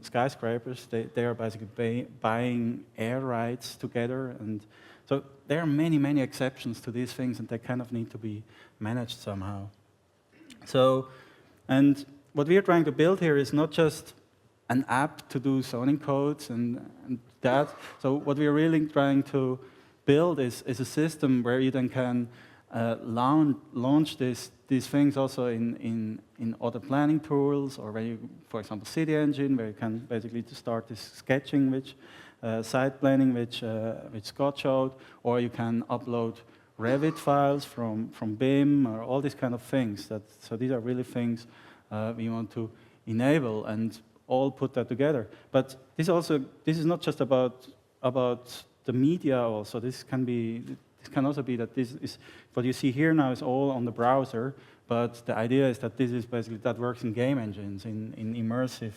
skyscrapers. They are basically buying air rights together, and so there are many, many exceptions to these things, and they kind of need to be managed somehow. So, and what we are trying to build here is not just an app to do zoning codes and that. So what we are really trying to build is a system where you then can launch these things also in other planning tools, or where you, for example, City Engine, where you can basically start this sketching, which site planning, which Scott showed, or you can upload Revit files from BIM, or all these kind of things. So these are really things we want to enable. And all put that together. But this is not just about the media also. This can also be that this is, what you see here now is all on the browser, but the idea is that this is basically, that works in game engines, in immersive,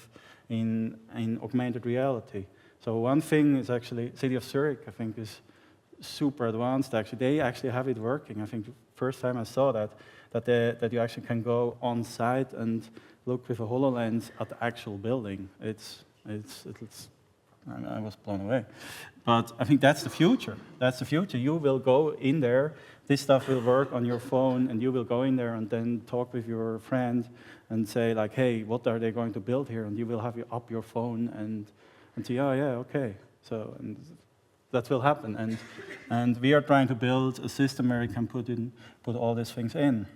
in augmented reality. So one thing is actually, City of Zurich, I think, is super advanced actually. They actually have it working. I think the first time I saw that you actually can go on site and look with a HoloLens at the actual building. I was blown away. But I think that's the future. That's the future. You will go in there, this stuff will work on your phone, and you will go in there and then talk with your friend and say like, hey, what are they going to build here? And you will have up your phone and say, oh yeah, okay. So and that will happen. And we are trying to build a system where you can put all these things in.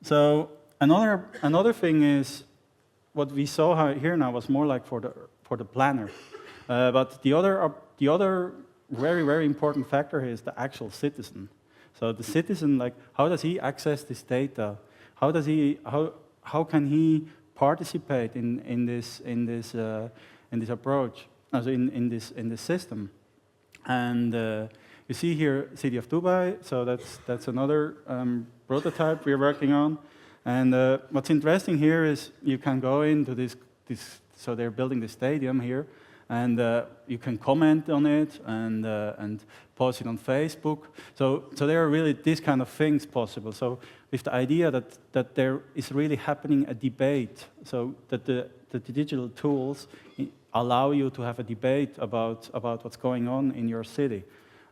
So another thing is, what we saw here now was more like for the planner. But the other very, very important factor here is the actual citizen. So the citizen, like, how does he access this data? How can he participate in this approach, also in this system? And you see here City of Dubai. So that's another prototype we're working on. And what's interesting here is you can go into this. So they're building the stadium here, and you can comment on it and post it on Facebook. So there are really these kind of things possible. So with the idea that there is really happening a debate, so that the digital tools allow you to have a debate about what's going on in your city.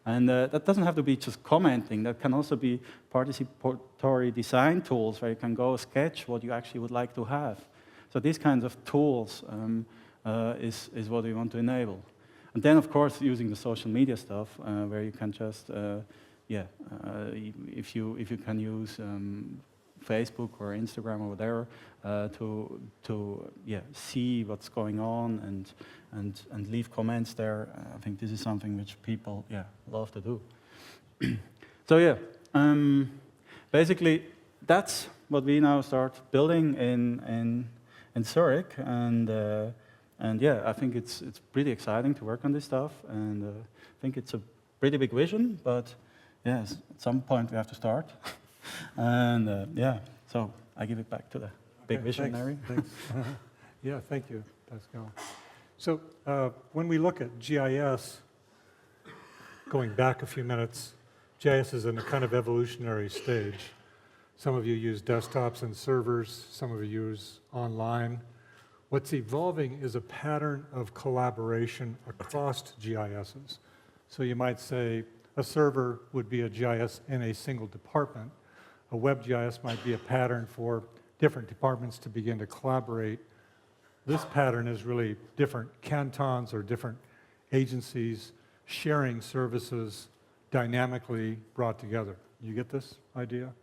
And that doesn't have to be just commenting. That can also be participatory design tools where you can go sketch what you actually would like to have. So these kinds of tools is what we want to enable. And then, of course, using the social media stuff where you can just, if you can use Facebook or Instagram or whatever to see what's going on and leave comments there. I think this is something which people love to do. So basically that's what we now start building in Zurich, and I think it's pretty exciting to work on this stuff, and I think it's a pretty big vision, but yes, at some point we have to start. And so I give it back to the big visionary. Thanks. Yeah, thank you, Pascal. So when we look at GIS, going back a few minutes, GIS is in a kind of evolutionary stage. Some of you use desktops and servers, some of you use online. What's evolving is a pattern of collaboration across GISs. So you might say a server would be a GIS in a single department. A web GIS might be a pattern for different departments to begin to collaborate. This pattern is really different cantons or different agencies sharing services dynamically brought together. You get this idea?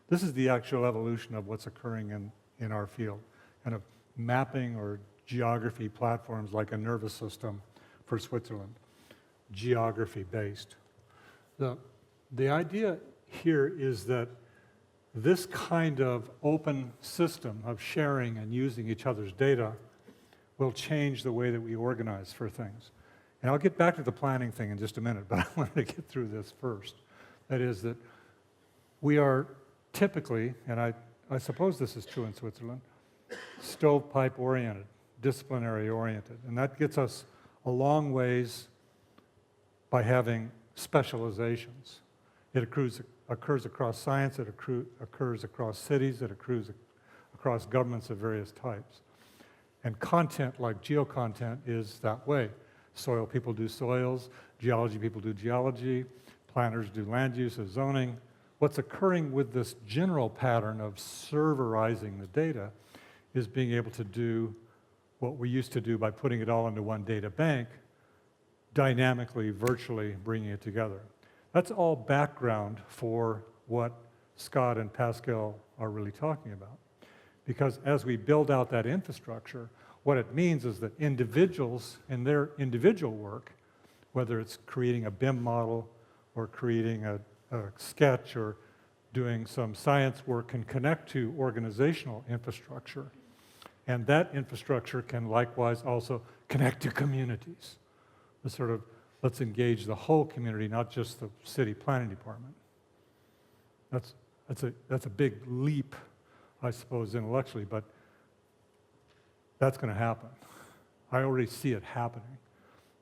This is the actual evolution of what's occurring in our field, kind of mapping or geography platforms like a nervous system for Switzerland, geography-based. The idea here is that this kind of open system of sharing and using each other's data will change the way that we organize for things. And I'll get back to the planning thing in just a minute, but I wanted to get through this first. That is that we are typically, and I suppose this is true in Switzerland, stovepipe-oriented, disciplinary-oriented. And that gets us a long ways by having specializations. It occurs across science, it occurs across cities, it occurs across governments of various types. And content like geocontent is that way. Soil people do soils, geology people do geology, planners do land use or zoning. What's occurring with this general pattern of serverizing the data is being able to do what we used to do by putting it all into one data bank, dynamically, virtually bringing it together. That's all background for what Scott and Pascal are really talking about. Because as we build out that infrastructure, what it means is that individuals in their individual work, whether it's creating a BIM model or creating a sketch or doing some science work, can connect to organizational infrastructure And that infrastructure can likewise also connect to communities. The sort of, let's engage the whole community, not just the city planning department. That's a big leap, I suppose, intellectually, but that's going to happen. I already see it happening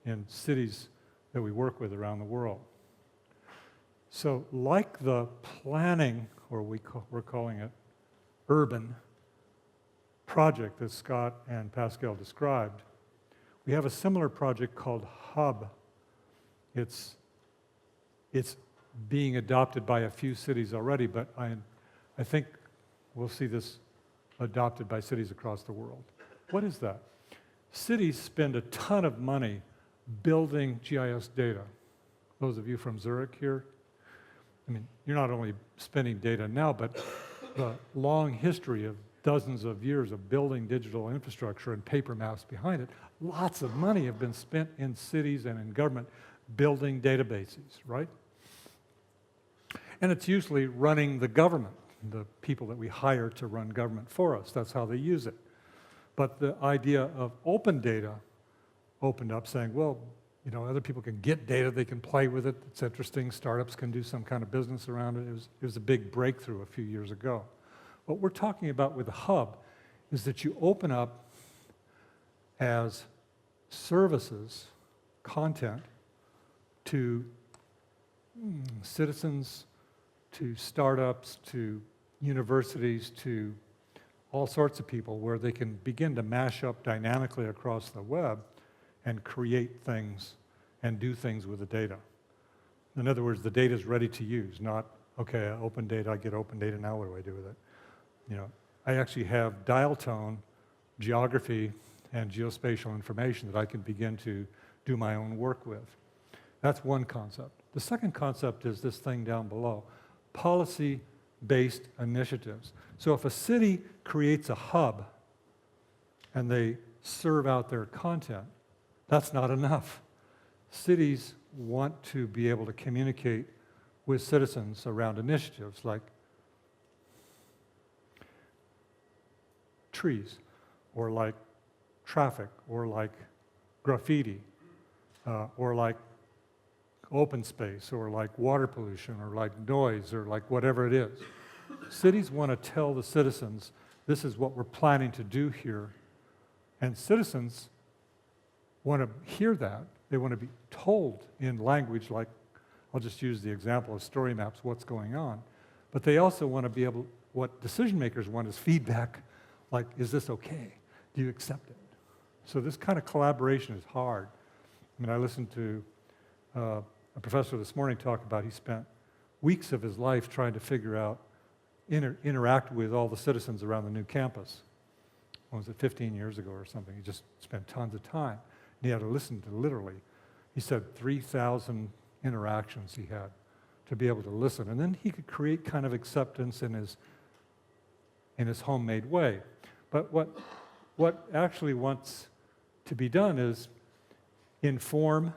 in cities that we work with around the world. So like the planning, or we're calling it urban project that Scott and Pascal described, we have a similar project called Hub. It's being adopted by a few cities already, but I think we'll see this adopted by cities across the world. What is that? Cities spend a ton of money building GIS data. Those of you from Zurich here, I mean, you're not only spending data now, but the long history of dozens of years of building digital infrastructure and paper maps behind it, lots of money have been spent in cities and in government building databases, right? And it's usually running the government, the people that we hire to run government for us. That's how they use it. But the idea of open data opened up, saying, well, you know, other people can get data, they can play with it, it's interesting, startups can do some kind of business around it. It was a big breakthrough a few years ago. What we're talking about with the hub is that you open up as services, content, to citizens, to startups, to universities, to all sorts of people, where they can begin to mash up dynamically across the web and create things and do things with the data. In other words, the data is ready to use, not, okay, open data, I get open data, now what do I do with it? You know, I actually have dial tone, geography, and geospatial information that I can begin to do my own work with. That's one concept. The second concept is this thing down below, policy-based initiatives. So if a city creates a hub and they serve out their content, that's not enough. Cities want to be able to communicate with citizens around initiatives like trees, or like traffic, or like graffiti, or like open space, or like water pollution, or like noise, or like whatever it is. Cities want to tell the citizens, this is what we're planning to do here, and citizens want to hear that. They want to be told in language like, I'll just use the example of story maps, what's going on. But they also want to be able, what decision makers want is feedback, like, is this okay? Do you accept it? So this kind of collaboration is hard. I mean, I listened to a professor this morning talk about he spent weeks of his life trying to figure out, interact with all the citizens around the new campus. What was it, 15 years ago or something? He just spent tons of time. And he had to listen to literally, he said 3,000 interactions he had to be able to listen. And then he could create kind of acceptance in his homemade way. But what actually wants to be done is inform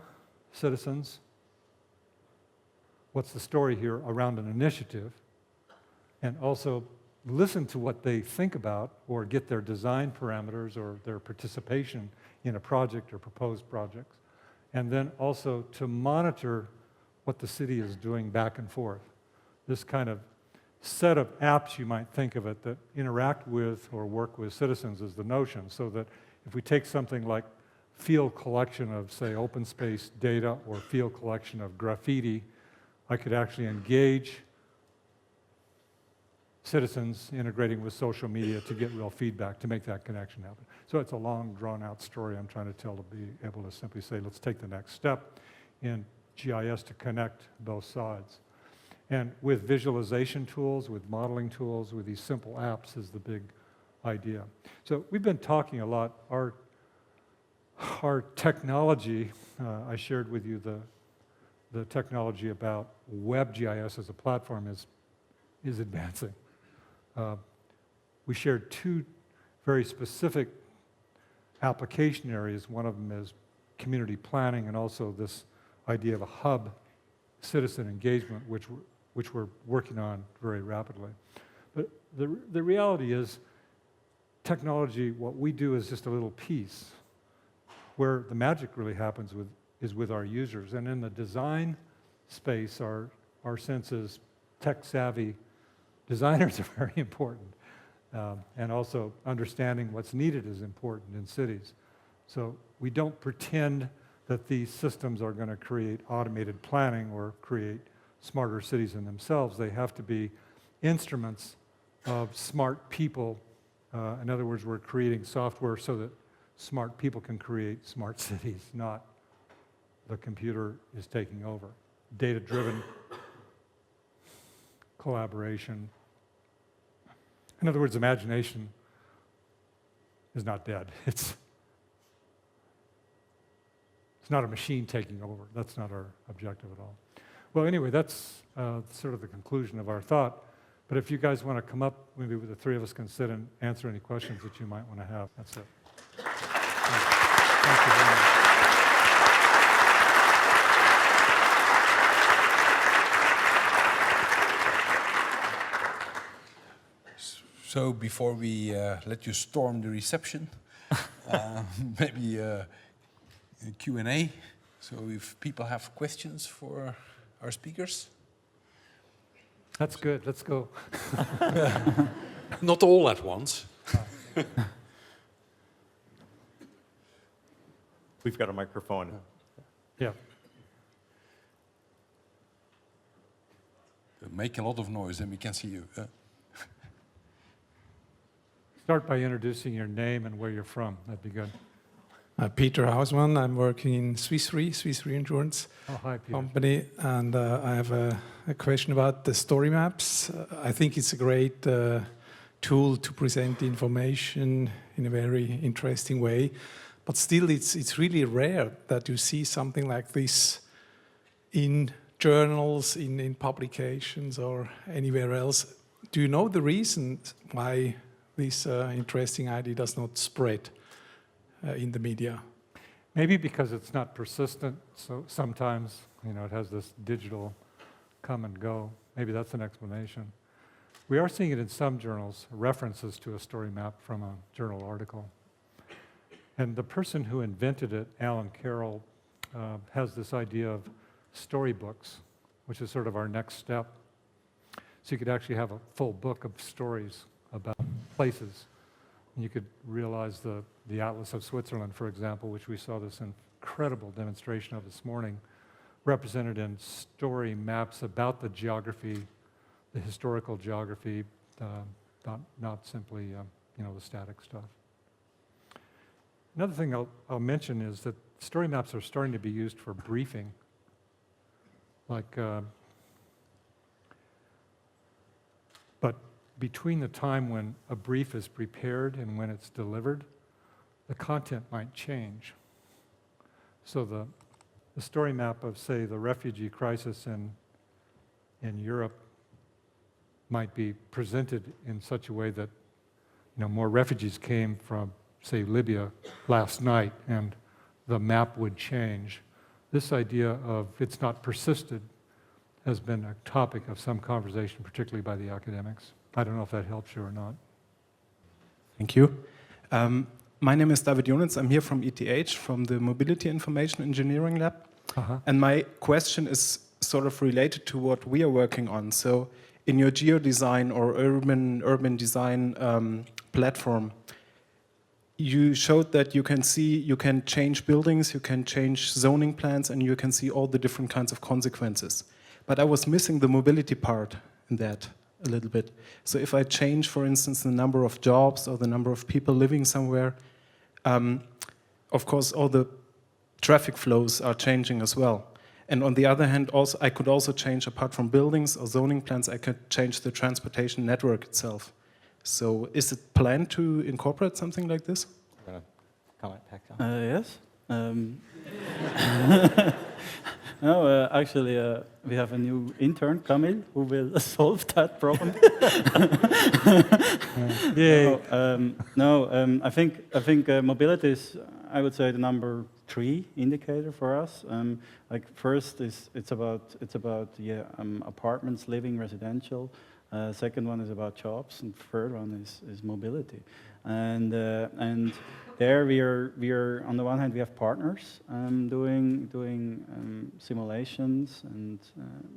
citizens. What's the story here around an initiative? And also listen to what they think about or get their design parameters or their participation in a project or proposed projects. And then also to monitor what the city is doing back and forth. This kind of set of apps, you might think of it, that interact with or work with citizens is the notion. So that if we take something like field collection of, say, open space data or field collection of graffiti, I could actually engage citizens integrating with social media to get real feedback, to make that connection happen. So it's a long, drawn-out story I'm trying to tell to be able to simply say, let's take the next step in GIS to connect both sides. And with visualization tools, with modeling tools, with these simple apps is the big idea. So we've been talking a lot. Our technology, I shared with you the technology about WebGIS as a platform is advancing. We shared two very specific application areas. One of them is community planning and also this idea of a hub citizen engagement, which we're working on very rapidly. But the reality is technology, what we do is just a little piece. Where the magic really happens is with our users. And in the design space, our sense is tech-savvy designers are very important. And also understanding what's needed is important in cities. So we don't pretend that these systems are going to create automated planning or create smarter cities in themselves. They have to be instruments of smart people. In other words, we're creating software so that smart people can create smart cities, not the computer is taking over. Data-driven collaboration. In other words, imagination is not dead. It's not a machine taking over. That's not our objective at all. Well, anyway, that's sort of the conclusion of our thought. But if you guys want to come up, maybe the three of us can sit and answer any questions that you might want to have. That's it. Thank you very much. So before we let you storm the reception, maybe a Q&A. So if people have questions for our speakers. That's good. Let's go. Not all at once. We've got a microphone. Yeah. Make a lot of noise, then we can see you. Start by introducing your name and where you're from. That'd be good. Peter Hausmann. I'm working in Swiss Re Insurance Oh, hi, Peter. company, and I have a question about the story maps. I think it's a great tool to present information in a very interesting way, but still it's really rare that you see something like this in journals, in publications, or anywhere else. Do you know the reason why this interesting idea does not spread in the media? Maybe because it's not persistent, so sometimes, it has this digital come and go. Maybe that's an explanation. We are seeing it in some journals, references to a story map from a journal article. And the person who invented it, Alan Carroll, has this idea of storybooks, which is sort of our next step. So you could actually have a full book of stories about places. You could realize the Atlas of Switzerland, for example, which we saw this incredible demonstration of this morning, represented in story maps about the geography, the historical geography, not simply the static stuff. Another thing I'll mention is that story maps are starting to be used for briefing. But between the time when a brief is prepared and when it's delivered, the content might change. So the story map of, say, the refugee crisis in Europe might be presented in such a way that more refugees came from, say, Libya last night, and the map would change. This idea of it's not persisted has been a topic of some conversation, particularly by the academics. I don't know if that helps you or not. Thank you. My name is David Jonitz. I'm here from ETH, from the Mobility Information Engineering Lab. And my question is sort of related to what we are working on. So in your geo-design or urban design platform, you showed that you can change buildings, you can change zoning plans, and you can see all the different kinds of consequences. But I was missing the mobility part in that a little bit. So if I change, for instance, the number of jobs or the number of people living somewhere, of course, all the traffic flows are changing as well. And on the other hand, also I could also change, apart from buildings or zoning plans, I could change the transportation network itself. So is it planned to incorporate something like this? I'm gonna comment, Pascal. Yes. No, actually, we have a new intern, Camille, who will solve that problem. I think mobility is, I would say, the number 3 indicator for us. First is it's about apartments, living, residential. Second one is about jobs, and third one is mobility. And there we are on the one hand we have partners doing simulations, and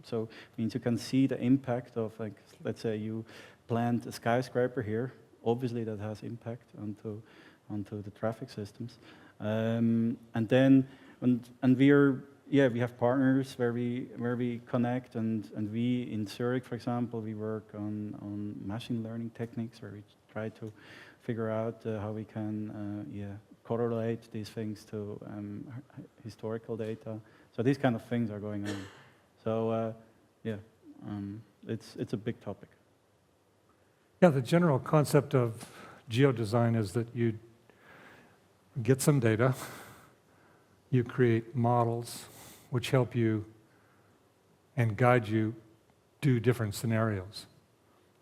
so means you can see the impact of, like, let's say you plant a skyscraper here. Obviously that has impact onto the traffic systems, and then we have partners where we connect, and we in Zurich, for example, we work on machine learning techniques where we try to figure out how we can correlate these things to historical data. So these kind of things are going on. So it's a big topic. Yeah, the general concept of geodesign is that you get some data, you create models which help you and guide you do different scenarios.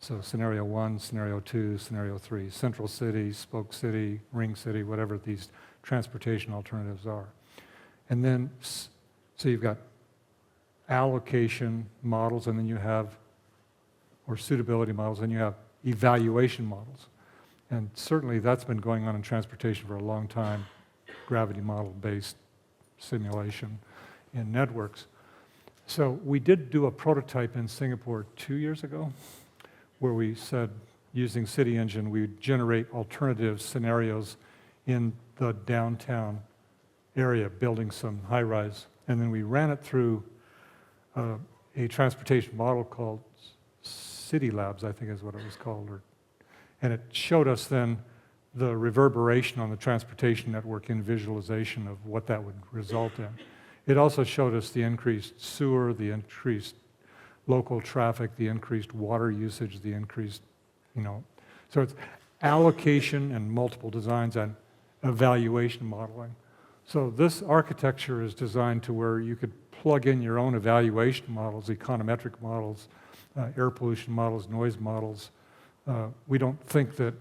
So scenario 1, scenario 2, scenario 3, central city, spoke city, ring city, whatever these transportation alternatives are. And then, so you've got allocation models, and then you have, or suitability models, and you have evaluation models. And certainly that's been going on in transportation for a long time, gravity model-based simulation in networks. So we did do a prototype in Singapore 2 years ago, where we said, using City Engine, we would generate alternative scenarios in the downtown area, building some high-rise. And then we ran it through a transportation model called City Labs, I think is what it was called. And it showed us then the reverberation on the transportation network in visualization of what that would result in. It also showed us the increased sewer, the increased local traffic, the increased water usage, the increased, so it's allocation and multiple designs and evaluation modeling. So this architecture is designed to where you could plug in your own evaluation models, econometric models, air pollution models, noise models. We don't think that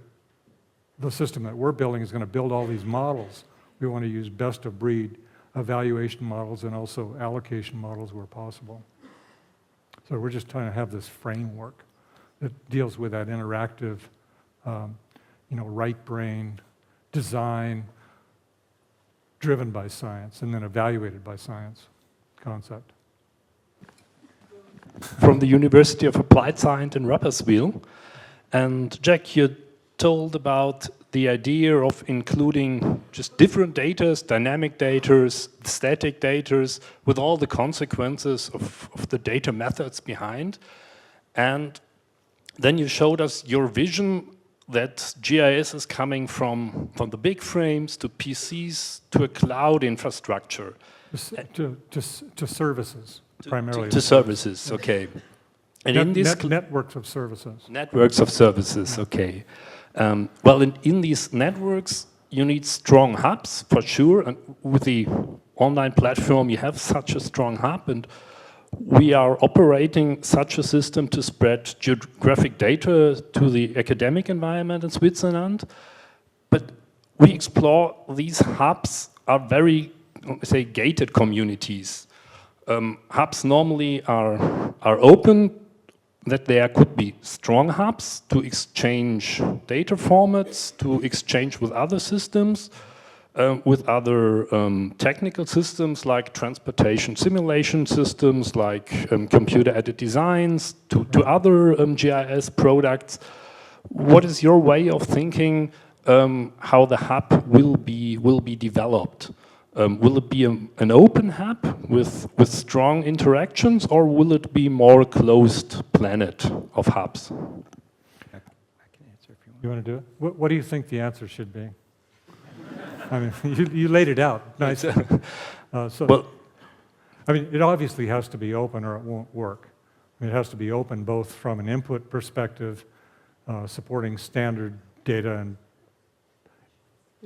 the system that we're building is going to build all these models. We want to use best of breed evaluation models and also allocation models where possible. So we're just trying to have this framework that deals with that interactive, right brain design driven by science and then evaluated by science concept. From the University of Applied Science in Rapperswil. And Jack, you told about the idea of including just different data, dynamic data, static data, with all the consequences of the data methods behind. And then you showed us your vision that GIS is coming from the big frames to PCs to a cloud infrastructure. To services, primarily. To services, okay. And in this networks of services. Networks of services, okay. Well, in these networks, you need strong hubs, for sure. And with the online platform, you have such a strong hub. And we are operating such a system to spread geographic data to the academic environment in Switzerland. But we explore these hubs are very, say, gated communities. Hubs normally are open, that there could be strong hubs to exchange data formats, to exchange with other systems, with other technical systems like transportation simulation systems, like computer-aided designs, to other GIS products. What is your way of thinking how the hub will be developed? Will it be an open hub with strong interactions, or will it be more closed planet of hubs? I can answer if you want. You want to do it? What do you think the answer should be? I mean, you laid it out nicely. It obviously has to be open or it won't work. I mean, it has to be open both from an input perspective, supporting standard data and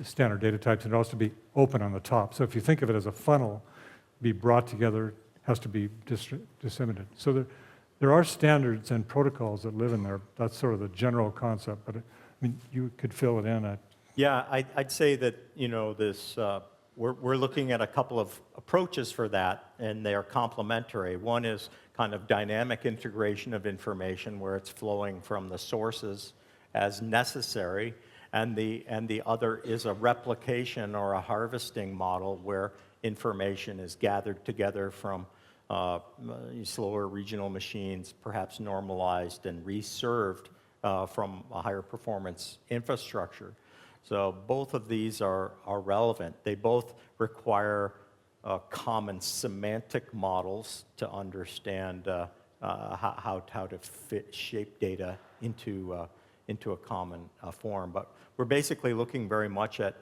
standard data types, and it also be open on the top. So if you think of it as a funnel, be brought together, has to be disseminated. So there are standards and protocols that live in there. That's sort of the general concept, but I mean, you could fill it in. Yeah, I'd say that, we're looking at a couple of approaches for that, and they are complementary. One is kind of dynamic integration of information where it's flowing from the sources as necessary. and the other is a replication or a harvesting model where information is gathered together from slower regional machines, perhaps normalized and reserved from a higher performance infrastructure. So both of these are relevant. They both require common semantic models to understand how to shape data into a common form. But we're basically looking very much at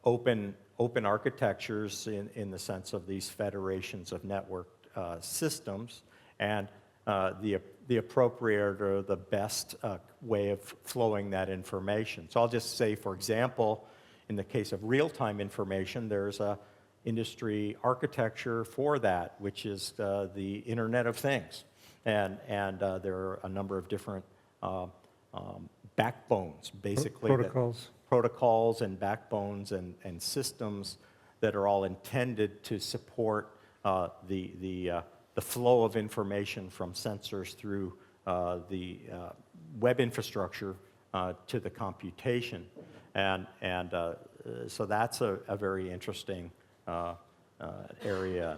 open architectures in the sense of these federations of networked systems, and the appropriate or the best way of flowing that information. So I'll just say, for example, in the case of real-time information, there's a industry architecture for that, which is the Internet of Things. And there are a number of different backbones, basically. Protocols and backbones and systems that are all intended to support the flow of information from sensors through the web infrastructure to the computation. And so that's a very interesting area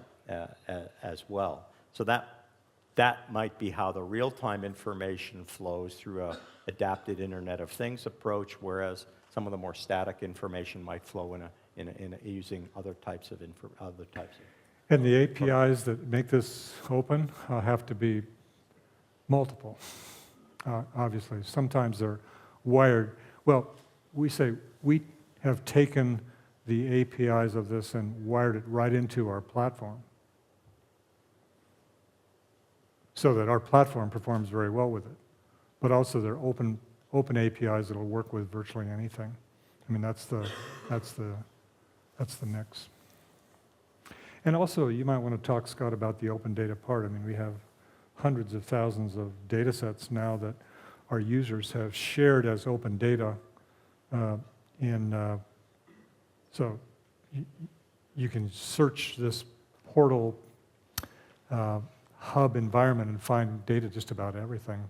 as well. So that might be how the real-time information flows through a adapted Internet of Things approach, whereas some of the more static information might flow in using other types of And the APIs that make this open have to be multiple, obviously. Sometimes they're wired. Well, we say we have taken the APIs of this and wired it right into our platform so that our platform performs very well with it. But also they're open APIs that'll work with virtually anything. I mean, that's the mix. And also, you might want to talk, Scott, about the open data part. I mean, we have hundreds of thousands of data sets now that our users have shared as open data. So you can search this portal hub environment and find data just about everything.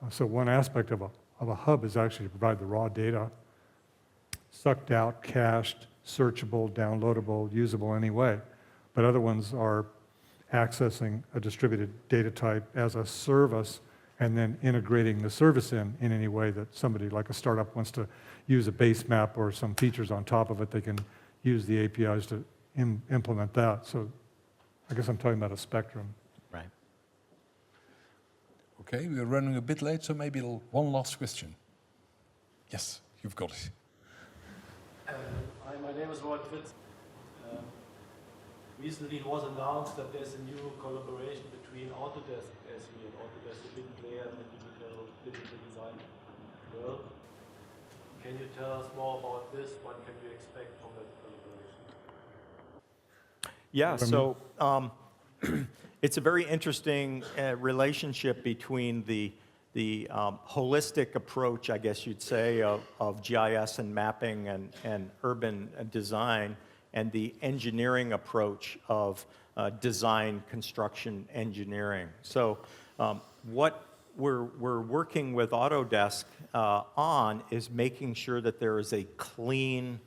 So one aspect of a hub is actually to provide the raw data, sucked out, cached, searchable, downloadable, usable anyway. But other ones are accessing a distributed data type as a service and then integrating the service in any way that somebody like a startup wants to use a base map or some features on top of it. They can use the APIs to implement that. So I guess I'm talking about a spectrum. Right. Okay, we're running a bit late, so maybe one last question. Yes, you've got it. Hi, my name is Robert Fritz. Recently it was announced that there's a new collaboration between Autodesk Esri and Autodesk, the big player in the digital design world. Can you tell us more about this? What can we expect from that collaboration? Yeah, so it's a very interesting relationship between the holistic approach, I guess you'd say, of GIS and mapping and urban design, and the engineering approach of design, construction, engineering. So what we're working with Autodesk on is making sure that there is a clean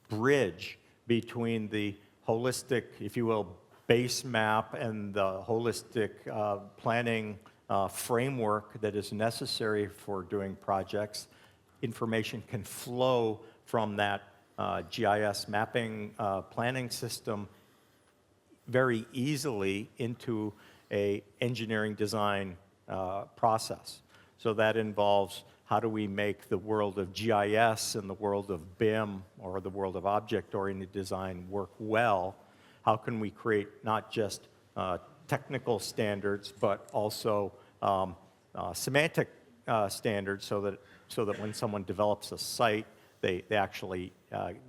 bridge between the holistic, if you will, base map and the holistic planning framework that is necessary for doing projects. Information can flow from that GIS mapping planning system very easily into a engineering design process. So that involves how do we make the world of GIS and the world of BIM or the world of object-oriented design work well. How can we create not just technical standards, but also semantic standards so that when someone develops a site, they actually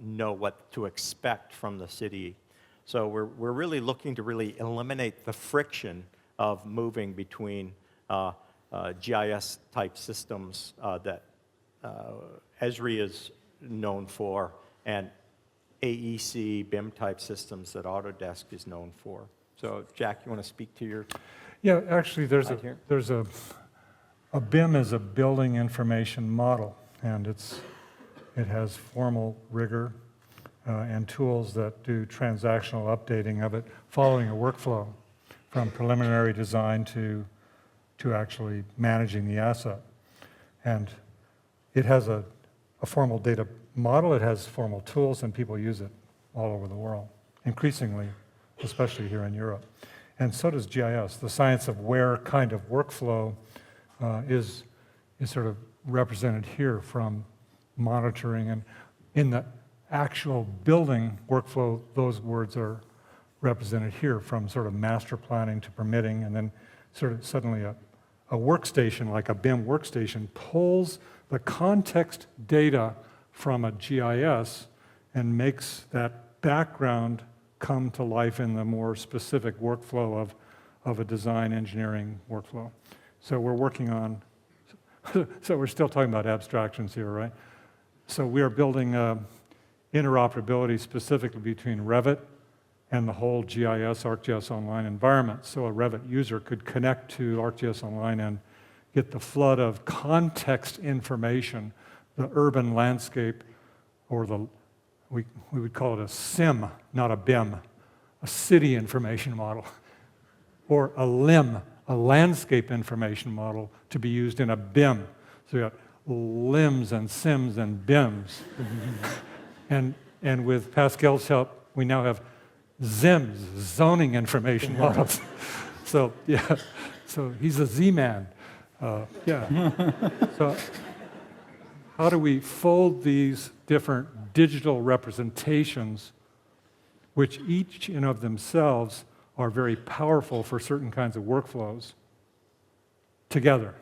know what to expect from the city. So we're really looking to really eliminate the friction of moving between GIS-type systems that Esri is known for and AEC, BIM-type systems that Autodesk is known for. So, Jack, you want to speak to your... Yeah, actually, there's a BIM is a building information model. and it has formal rigor and tools that do transactional updating of it, following a workflow from preliminary design to actually managing the asset. And it has a formal data model, it has formal tools, and people use it all over the world, increasingly, especially here in Europe. And so does GIS. The science of where kind of workflow is sort of represented here from monitoring, and in the actual building workflow, those words are represented here from sort of master planning to permitting, and then sort of suddenly a workstation, like a BIM workstation, pulls the context data from a GIS and makes that background come to life in the more specific workflow of a design engineering workflow. So we're working on, so we're still talking about abstractions here, right? So we are building interoperability specifically between Revit and the whole GIS, ArcGIS Online environment. So a Revit user could connect to ArcGIS Online and get the flood of context information, the urban landscape, or we would call it a SIM, not a BIM, a city information model, or a LIM, a landscape information model to be used in a BIM. So you got LIMs and SIMs and BIMs. and with Pascal's help, we now have ZIMs, zoning information models. So yeah, so he's a Z-man. Yeah. So how do we fold these different digital representations, which each in of themselves are very powerful for certain kinds of workflows, together?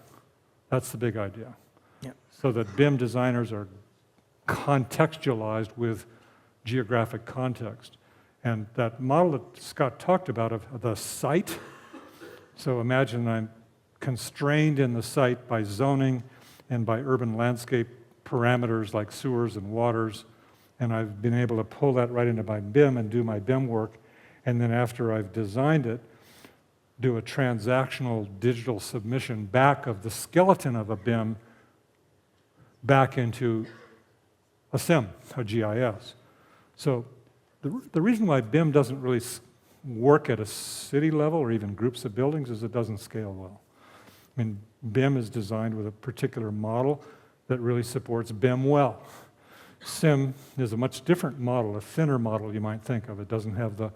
That's the big idea. Yeah. So that BIM designers are contextualized with geographic context. And that model that Scott talked about of the site, so imagine I'm constrained in the site by zoning and by urban landscape parameters like sewers and waters, and I've been able to pull that right into my BIM and do my BIM work, and then after I've designed it, do a transactional digital submission back of the skeleton of a BIM back into a SIM, a GIS. So the reason why BIM doesn't really work at a city level or even groups of buildings is it doesn't scale well. I mean, BIM is designed with a particular model that really supports BIM well. SIM is a much different model, a thinner model you might think of. It doesn't have the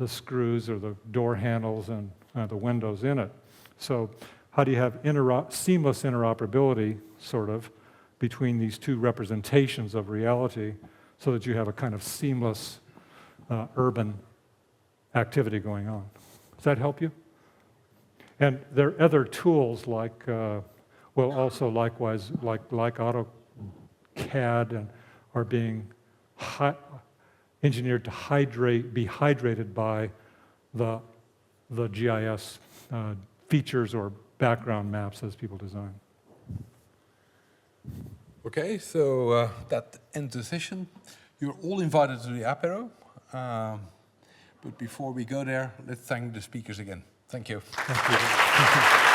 screws or the door handles and the windows in it. So how do you have seamless interoperability, sort of, between these two representations of reality so that you have a kind of seamless urban activity going on? Does that help you? And there are other tools like, well, also likewise, like AutoCAD and are being engineered to be hydrated by the GIS features or background maps as people design. Okay, so that ends the session. You're all invited to the apéro. But before we go there, let's thank the speakers again. Thank you. Thank you.